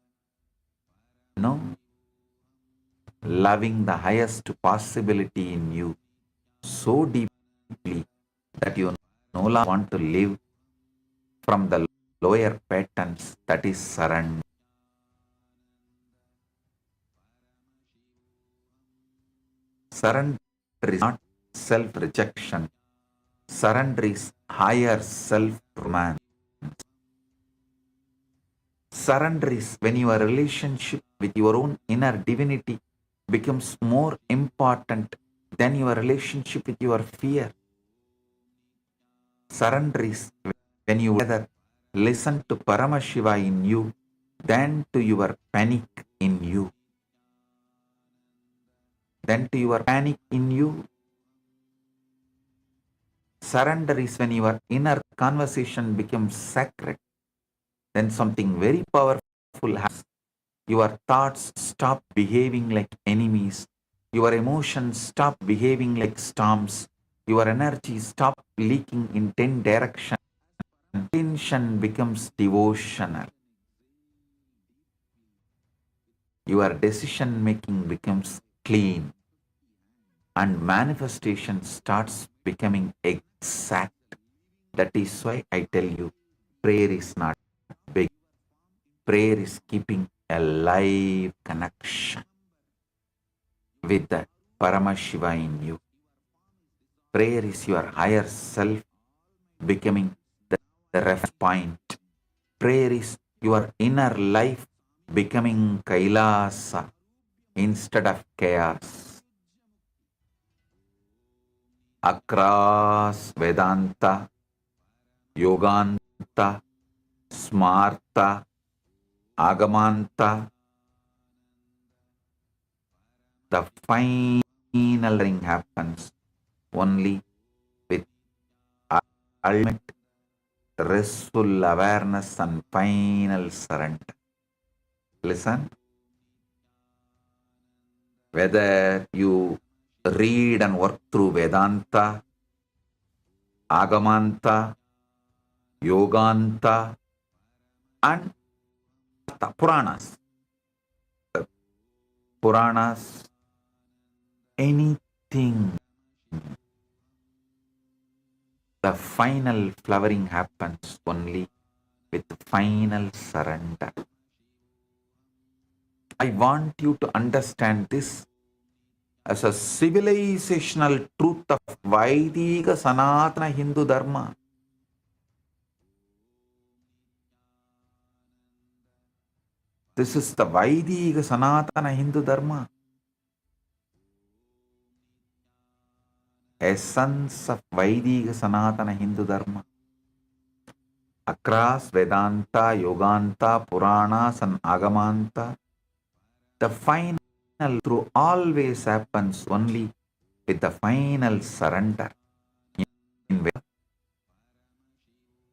S7: No. Loving the highest possibility in you so deeply that you no longer want to live from the lower patterns, that is surrender. Surrender is not self-rejection. Surrender is higher self-romance. Surrender is when your relationship with your own inner divinity becomes more important than your relationship with your fear. Surrender is when you rather listen to Paramashiva in you than to your panic in you. Than to your panic in you. Surrender is when your inner conversation becomes sacred. Then something very powerful happens. Your thoughts stop behaving like enemies. Your emotions stop behaving like storms. Your energy stop leaking in 10 directions. Attention becomes devotional. Your decision making becomes clean. And manifestation starts becoming exact. That is why I tell you, prayer is not big. Prayer is keeping a live connection with the Paramashiva in you. Prayer is your higher self becoming the reference point. Prayer is your inner life becoming Kailasa instead of chaos. Across Vedanta, Yoganta, Smarta, Agamanta, the final ring happens only with ultimate restful awareness and final surrender. Listen. Whether you read and work through Vedanta, Agamanta, Yoganta, and Puranas. Puranas, anything. The final flowering happens only with final surrender. I want you to understand this as a civilizational truth of Vaidika Sanatana Hindu Dharma. This is the Vaidika Sanatana Hindu Dharma. Essence of Vaidika Sanatana Hindu Dharma. Across Vedanta, Yoganta, Puranas and Agamanta, the final through always happens only with the final surrender.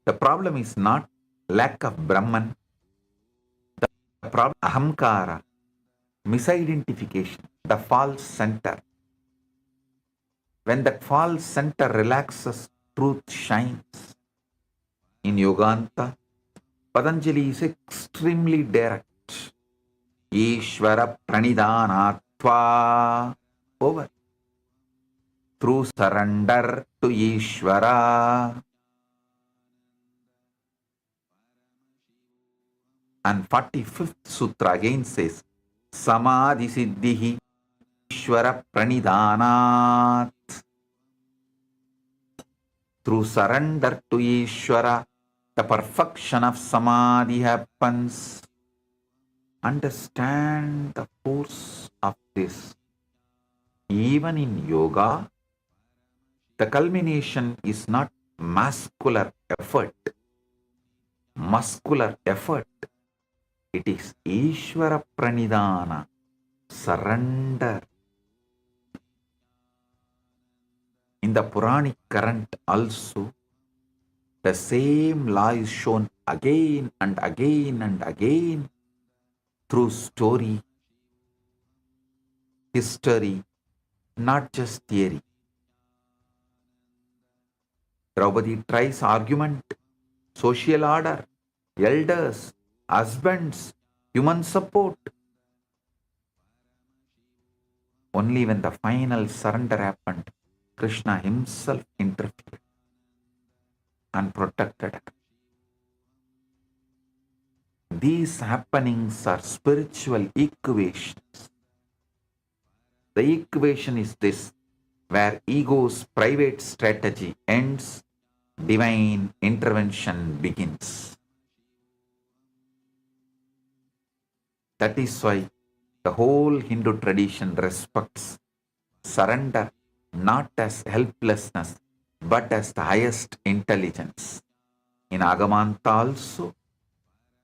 S7: The problem is not lack of Brahman. The problem is ahamkara, misidentification, the false center. When that false center relaxes, truth shines. In Yoganta, Patanjali is extremely direct. Ishvara pranidhanatva. Over. Through surrender, to Ishvara. And 45th Sutra again says, Samadhi Siddhihi Ishvara Pranidhanat. Through surrender to Ishvara, the perfection of Samadhi happens. Understand the force of this. Even in yoga, the culmination is not muscular effort. It is Ishvara Pranidhana, surrender. In the Puranic current also, the same law is shown again and again and again through story, history, not just theory. Draupadi tries argument, social order, elders, husbands, human support. Only when the final surrender happened, Krishna himself interfered and protected her. These happenings are spiritual equations. The equation is this: where ego's private strategy ends, divine intervention begins. That is why the whole Hindu tradition respects surrender not as helplessness but as the highest intelligence. In Agamanta also,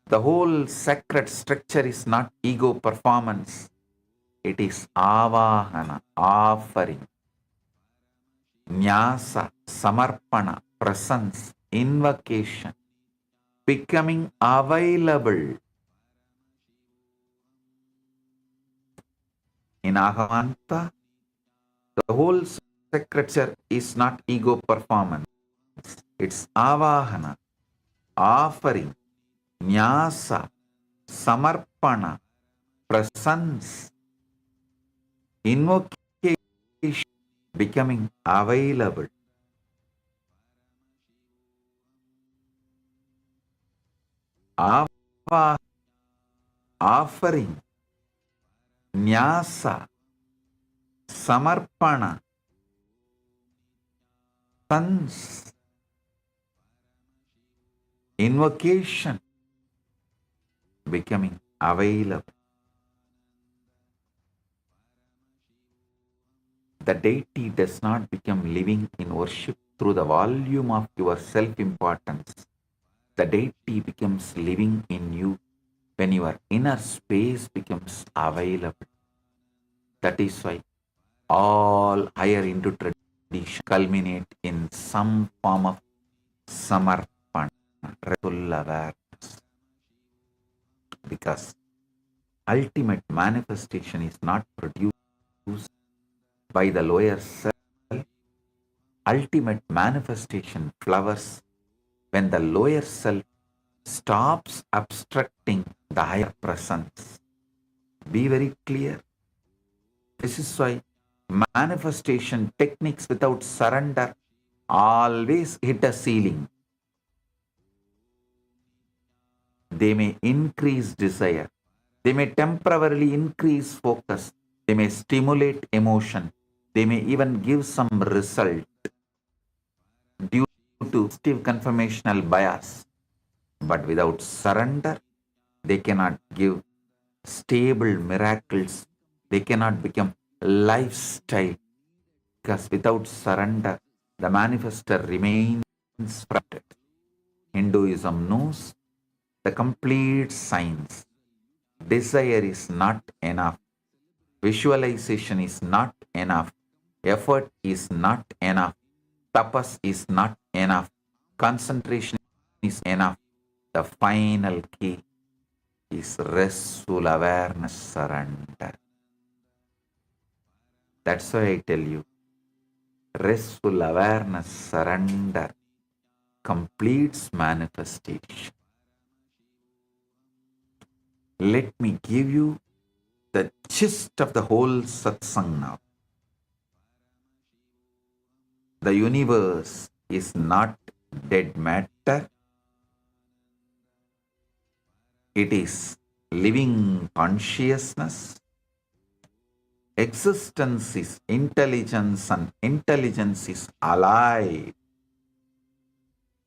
S7: the whole sacred structure is not ego performance, it is avahana, offering, nyasa, samarpana, presence, invocation, becoming available. In Agamanta, the whole structure is not ego performance, it's avahana, offering, nyasa, samarpana, presence, invocation, becoming available. Offering, nyasa, samarpana, presence, invocation, becoming available. The deity does not become living in worship through the volume of your self-importance. The deity becomes living in you when your inner space becomes available. That is why all higher Hindu traditions culminate in some form of samarpana, full awareness. Because ultimate manifestation is not produced by the lower self. Ultimate manifestation flowers when the lower self stops obstructing the higher presence. Be very clear. This is why manifestation techniques without surrender always hit a ceiling. They may increase desire. They may temporarily increase focus. They may stimulate emotion. They may even give some result due to positive conformational bias. But without surrender, they cannot give stable miracles. They cannot become lifestyle. Because without surrender, the manifester remains fractured. Hinduism knows the complete science. Desire is not enough. Visualization is not enough. Effort is not enough. Tapas is not enough. Concentration is enough. The final key is restful awareness, surrender. That's why I tell you, restful awareness, surrender completes manifestation. Let me give you the gist of the whole satsang now. The universe is not dead matter. It is living consciousness. Existence is intelligence and intelligence is alive.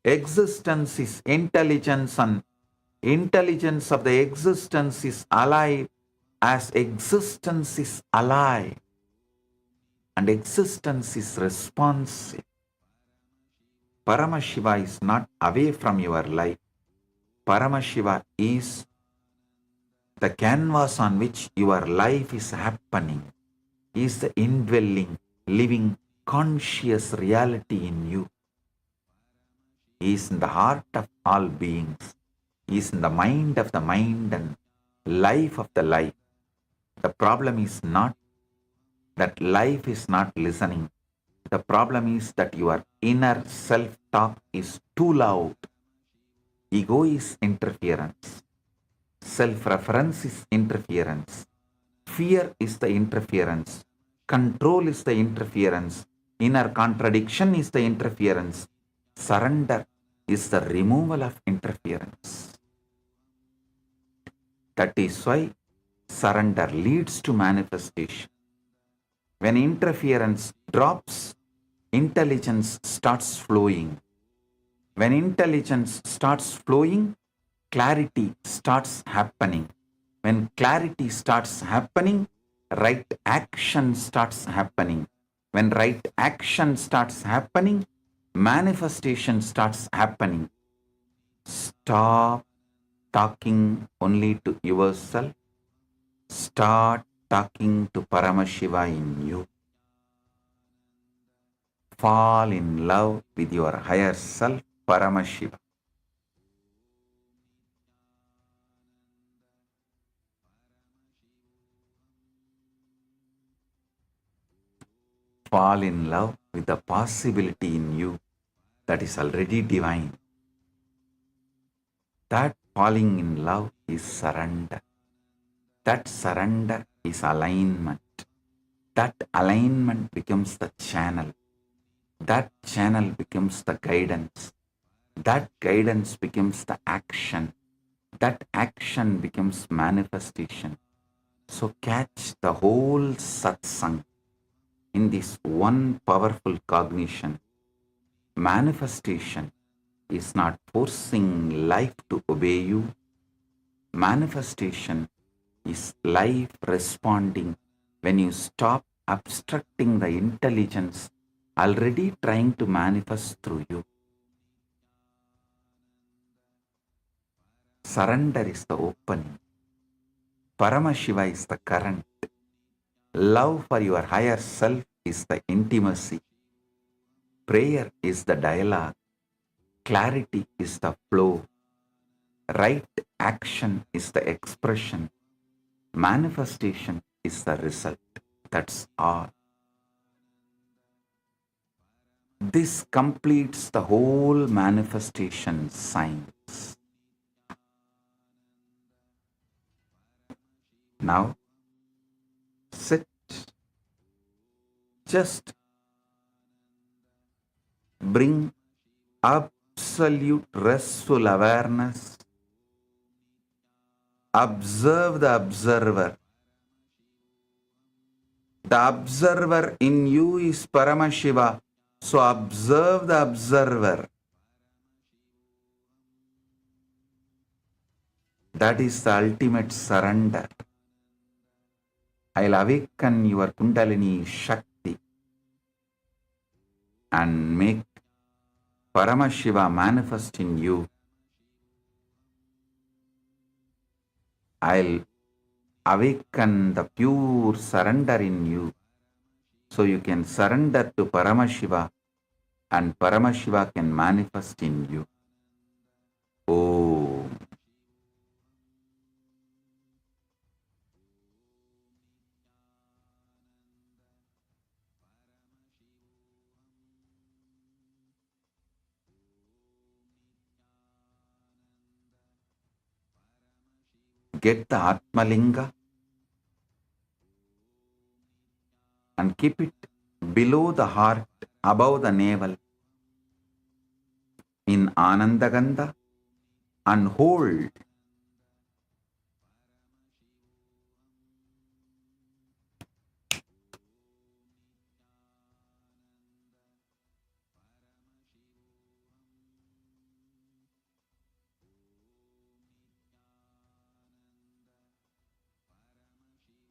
S7: Existence is intelligence and intelligence of the existence is alive as existence is alive. And existence is responsive. Paramashiva is not away from your life. Paramashiva is the canvas on which your life is happening, is the indwelling, living, conscious reality in you. He is in the heart of all beings. He is in the mind of the mind and life of the life. The problem is not that life is not listening. The problem is that your inner self-talk is too loud. Ego is interference. Self-reference is interference. Fear is the interference. Control is the interference. Inner contradiction is the interference. Surrender is the removal of interference. That is why surrender leads to manifestation. When interference drops, intelligence starts flowing. When intelligence starts flowing, clarity starts happening. When clarity starts happening, right action starts happening. When right action starts happening, manifestation starts happening. Stop talking only to yourself. Start talking to Paramashiva in you. Fall in love with your higher self, Paramashiva. Fall in love with the possibility in you that is already divine. That falling in love is surrender. That surrender is alignment. That alignment becomes the channel. That channel becomes the guidance. That guidance becomes the action. That action becomes manifestation. So catch the whole satsang in this one powerful cognition. Manifestation is not forcing life to obey you. Manifestation is life responding when you stop obstructing the intelligence already trying to manifest through you. Surrender is the opening. Paramashiva is the current. Love for your higher self is the intimacy. Prayer is the dialogue. Clarity is the flow. Right action is the expression. Manifestation is the result. That's all. This completes the whole manifestation science. Now, sit. Just bring absolute restful awareness. Observe the observer. The observer in you is Paramashiva. So observe the observer. That is the ultimate surrender. I'll awaken your Kundalini Shakti and make Paramashiva manifest in you. I'll awaken the pure surrender in you so you can surrender to Paramashiva and Paramashiva can manifest in you. Om. Get the Atmalinga and keep it below the heart above the navel in Anandagandha and hold.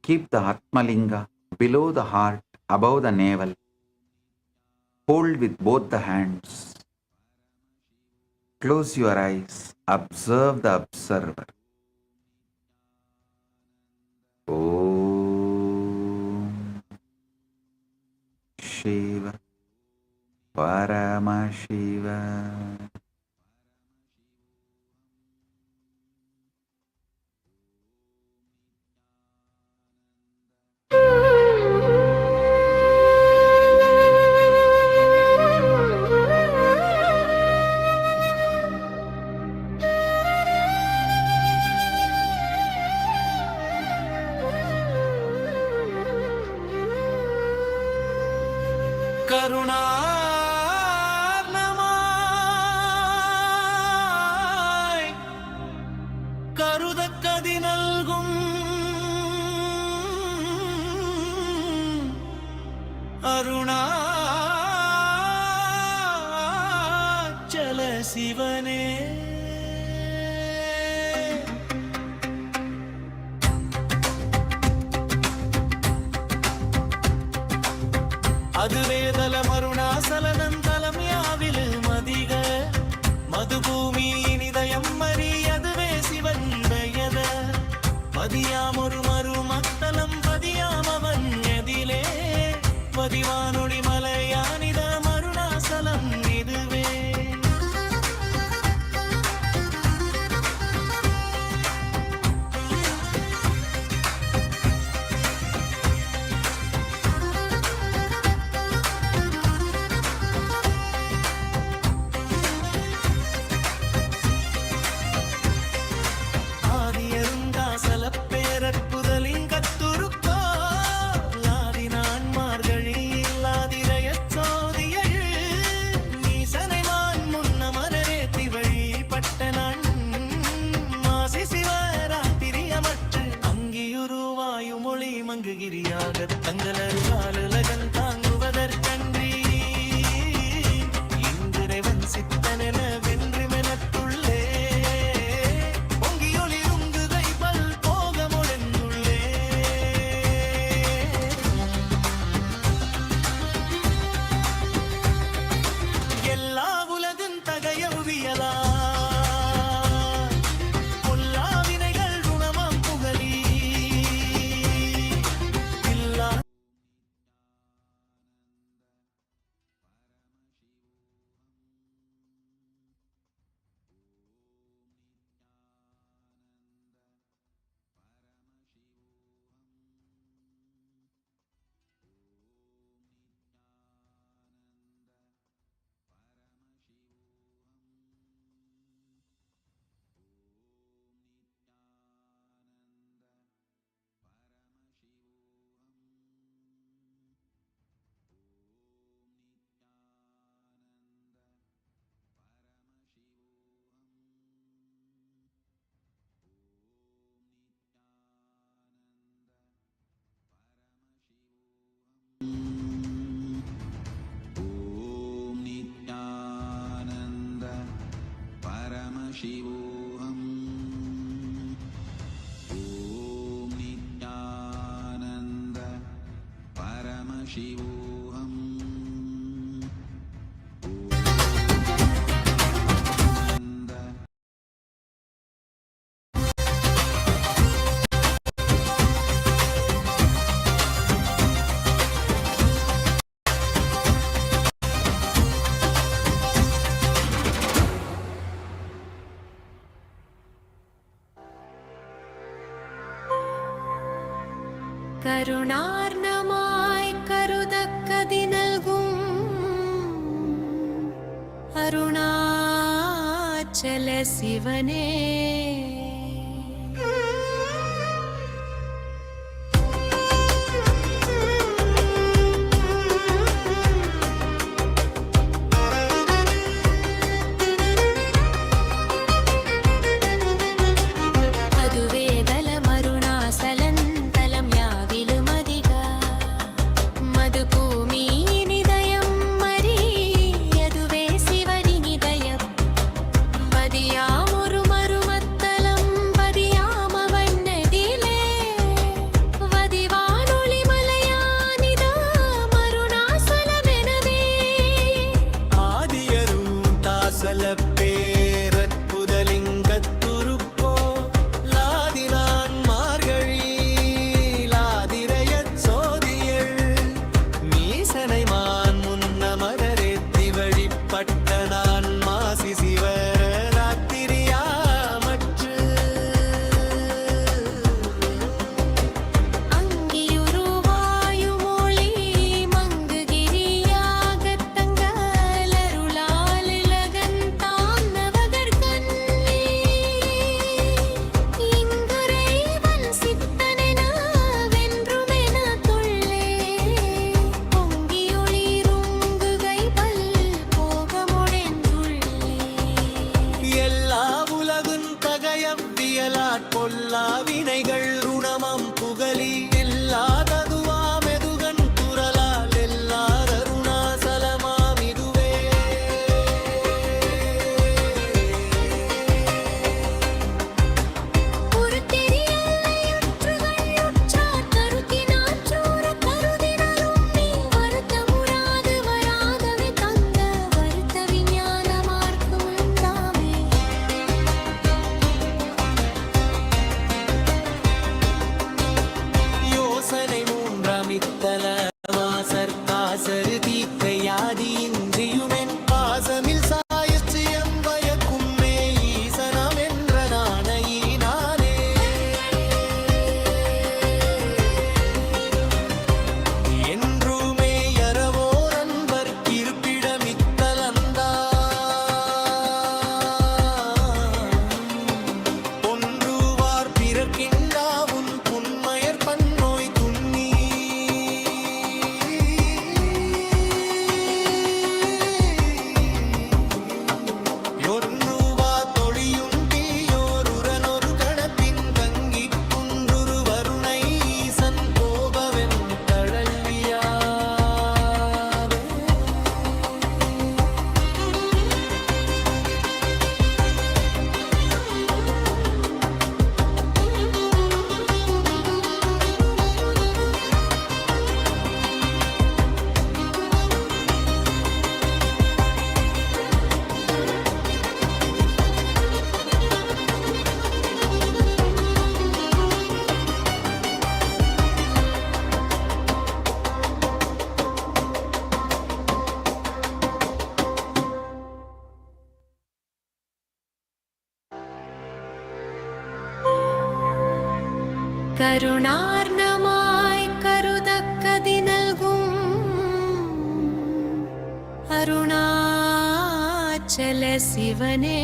S7: Keep the Atmalinga below the heart, above the navel. Hold with both the hands. Close your eyes. Observe the observer. Om Shiva Paramashivam.
S6: கருணார்ணமாய் கருதக்கதி நல்கும் அருணாச்சல சிவனே அதுவேதல மருணாசலனம் தலம் யாவிலும் அதிக மதுபூமி இனிதயம் மறியதுவே சிவன் பெயத பதியாம் ஒரு மறு மத்தலம் பதியாம் அவன் எதிலே பதிவானொடி மலையானித மருணாசலம் இதுவே மங்குகிரியாக தங்களது காலுலகன் தாங்குவதற்கன்றி இன்றிறைவன் சித்தனென வென்று மெனத்துள்ளே பொங்கியொளி உங்குகை பல் போக முழந்துள்ளே எல்லா உலகின் தகையவியலா
S1: Paramashivam. Om Nithyananda Paramashivam.
S3: கருணார்ணமாய் கருதக்கதி நல்கும் அருணாச்சல சிவனே
S6: பொல்லா வினைகள் ருணமம் புகலி எல்லாததுவா மெதுகன் குரலால் எல்லார் அருணாசலமாம் இதுவே யோசனை மூன்றாம் இத்தல வாசர் காசரு தீக்கையாதி இன்றியுமென் பாசமில் சாயச்சியம் வயக்கும் மே ஈசனம் என்ற நானே என்றுமே யரவோர் அன்பர் இருப்பிடமித்தலந்தா ஒன்றுவார் பிறர்க்கின்றாவும் புன்மயர் பன்னோய் துண்ணி ஒன்றுவா தொழியும் தீயோர் உரனொரு கணப்பின் தங்கிக் குன்றுரு வருணை ஈசன் கோபவென் தழல்வியாவே
S3: கருணார்ணமாய் கருதக்கதி நல்கும் அருணாச்சல சிவனே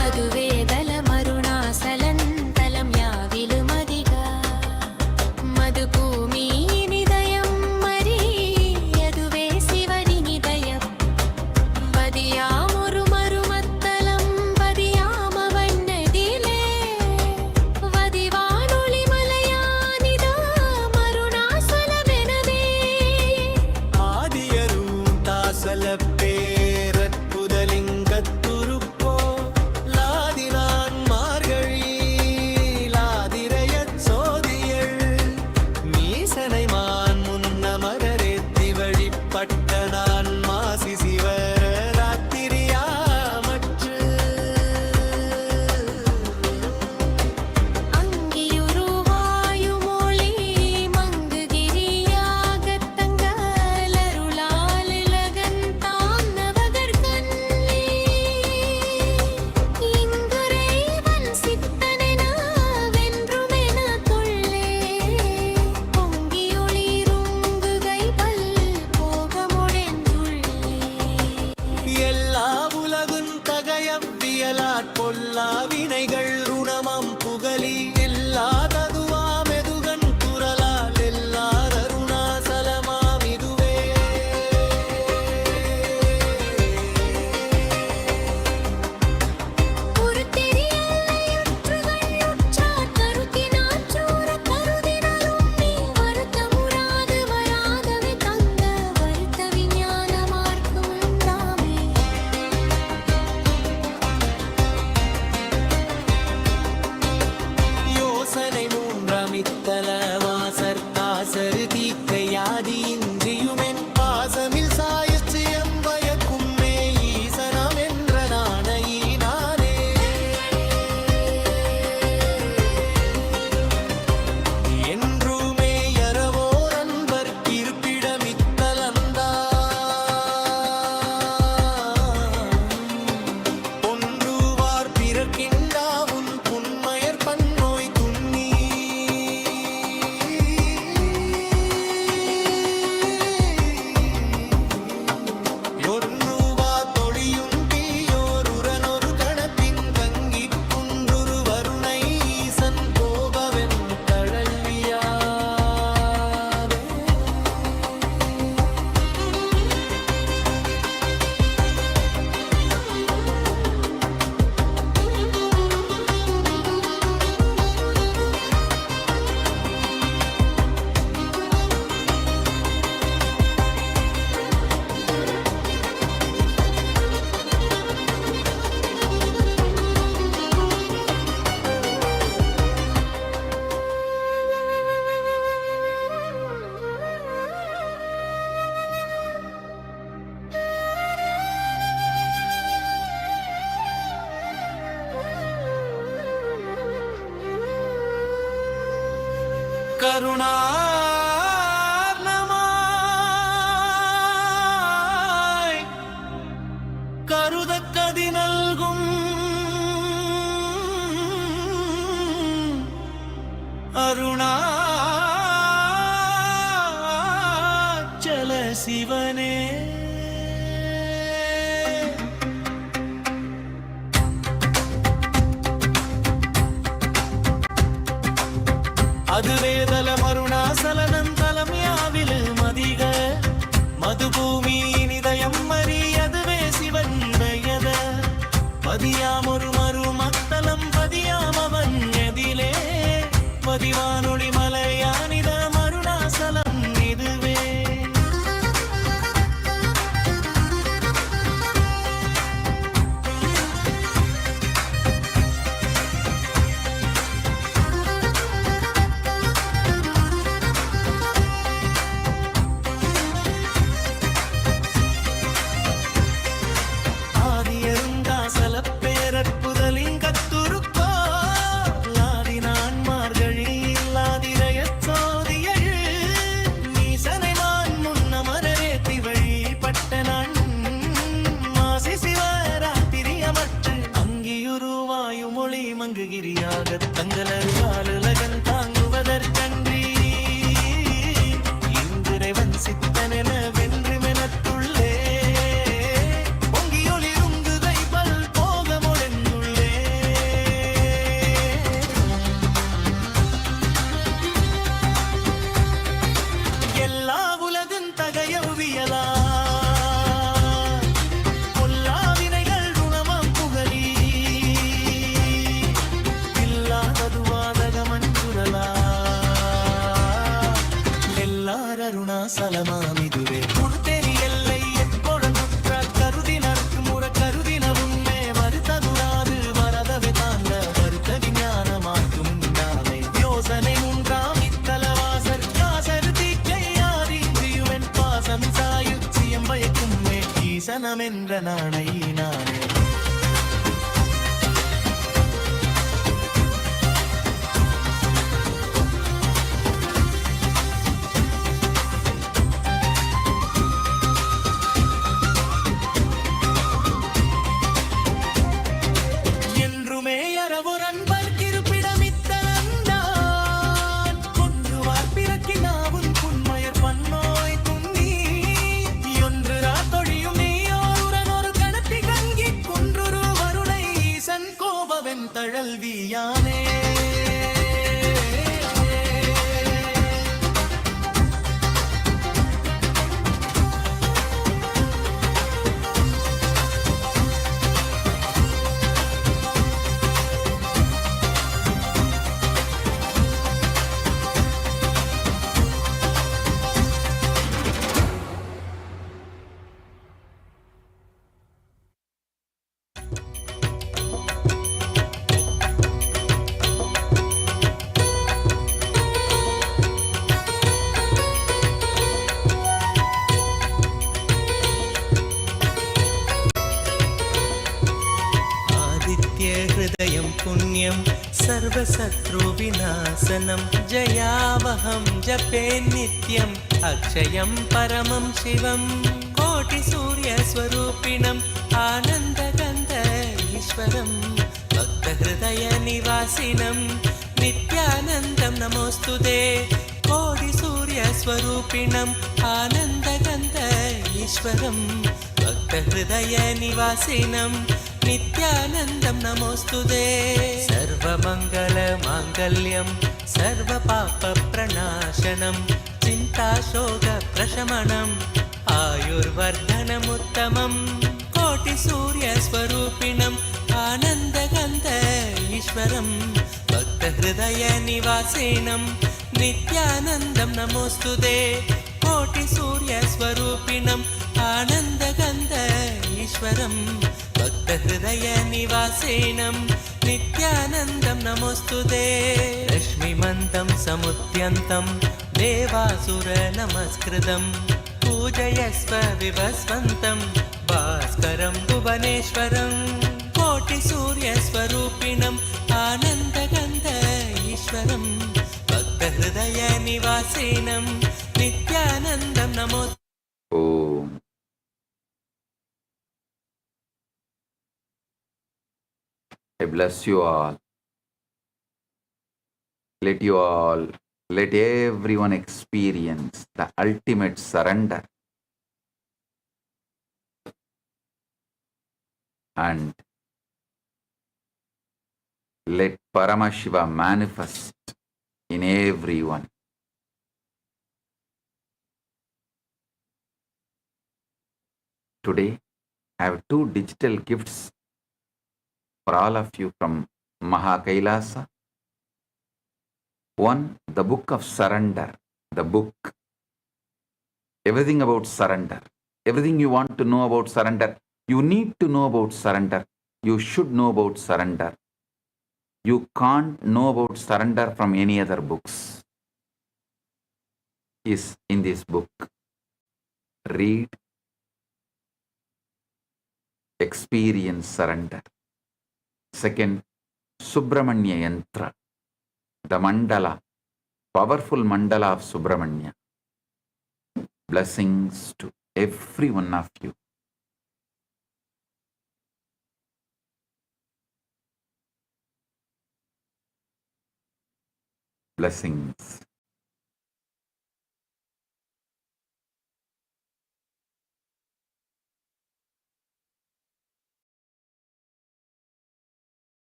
S3: அதுவே தலமருணாசலன் தலம் யாவிலும் அதிக மது பூமி நிதயம் மரி அதுவே சிவனி நிதயம் பதியாமொரு மருமத்தலம் பதியாம வண்ணதிலே வதிவானொளி மலையானிதா மருணாசலமெனவே
S6: ஆதியரும் தாசல பேரற்புதலிங்கத்துருப்போ லாதினான் மார்கழி லாதிரையச் சோதியள் மீசனை மான் முன்னமரேத்தி வழிபட்ட நான் மாசி சிவராத்திரியாமற்று
S3: அங்கியுருவாயுமொளி மங்குகிரியாகத் தங்கலருளாலிலகன் தாம் நவகர்கண்ணே இங்குரைவன் சித்தனென வென்றுமென தொல்லே பொங்கியொளிருங்குகை பல் போகமுடென்றுள்ளே
S6: எல்லா உலகுன் தகையவ்வியலாற் பொல்லா வினைகள் ருணமம் புகலி எல்லாததுவா மெதுகன் குரலால் எல்லார் அருணாசலமாம் இதுவே
S3: ஒரு தெரியல்லையுற்றுகள்யுற்றார் கருத்தினாற்றூர கருதினரும் நீ வருத்தமுறாது வராதவை தந்த வருத்த விஞ்ஞானமார்க்கும் தாமே
S6: கருணார்ணமாய் கருதக்கதி நல்கும் அருணாச்சல சிவனே. அதுவே தலமருணாசலனம் தலம் யாவிலும் அதிக மதுபூமி நிதயம் மறி அதுவே சிவன் பெயத பதியாமொரு மறு மத்தலம் பதியாமவன் எதிலே பதிவானொடி மலையானித மருணாசலம் இதுவே. மங்குகிரியாக தங்களருகாலுலகன் தாங்குவதற்கன்றி இந்திரைவன் சித்தனென வென்று மெனத்துள்ளே பொங்கியொளி உங்குதை பல் போகமுடந்துள்ளே. எல்லா உலகன் தகையவியலா சலமாமிதுவே குருத்தெரி எல்லை எப்பொழுதுற்ற கருதினர்க்கு முற கருதின உண்மை வருத்ததுராது வரதவை தாங்க வருத்த விஞ்ஞானமாக்கும் நாமே யோசனை மூன்றாம் இத்தலவாசர் காசர் தீக்கை யாரின்றியுவன் பாசம் சாயுச்சியம் பயக்கும் ஈசனம் என்ற நாணை நானே. தழல்வியானே सर्वशत्रुविनाशनं जयावहं जपे नित्यम् अक्षयं परमं शिवं कोटिसूर्यस्वरूपिणम् आनन्दगन्ध ईश्वरं भक्तहृदयनिवासिनं नित्यानन्दं नमोऽस्तुते कोटिसूर्यस्वरूपिणम् आनन्दगन्ध ईश्वरं भक्तहृदयनिवासिनं नित्यानन्दं नमोऽस्तुते सर्वमङ्गलमाङ्गल्यं सर्वपापप्रणाशनं चिन्ताशोकप्रशमनम् आयुर्वर्धनमुत्तमं कोटिसूर्यस्वरूपिणम् आनन्दगन्ध ईश्वरं भक्तहृदयनिवासिनं नित्यानन्दं नमोऽस्तुते कोटिसूर्यस्वरूपिणम् आनन्दगन्ध ईश्वरं भक्तहृदयनिवासिनं नित्यानन्दं नमोऽस्तुते रश्मिमन्तं समुद्यन्तं देवासुरनमस्कृतं पूजयस्व विवस्वन्तं भास्करं भुवनेश्वरं कोटिसूर्यस्वरूपिणम् आनन्दगन्ध ईश्वरं भक्तहृदय निवासेनं नित्यानन्दं नमो
S7: Om. I bless you all. Let everyone experience the ultimate surrender and let Paramashiva manifest in everyone. Today, I have two digital gifts for all of you from Mahakailasa. One, the book of surrender, the book, everything about surrender. Everything you want to know about surrender, you need to know about surrender. You should know about surrender. You can't know about surrender from any other books. Is in this book. Read, experience surrender. Second, Subramanya Yantra, the mandala, powerful mandala of Subramanya. Blessings to every one of you. Blessings.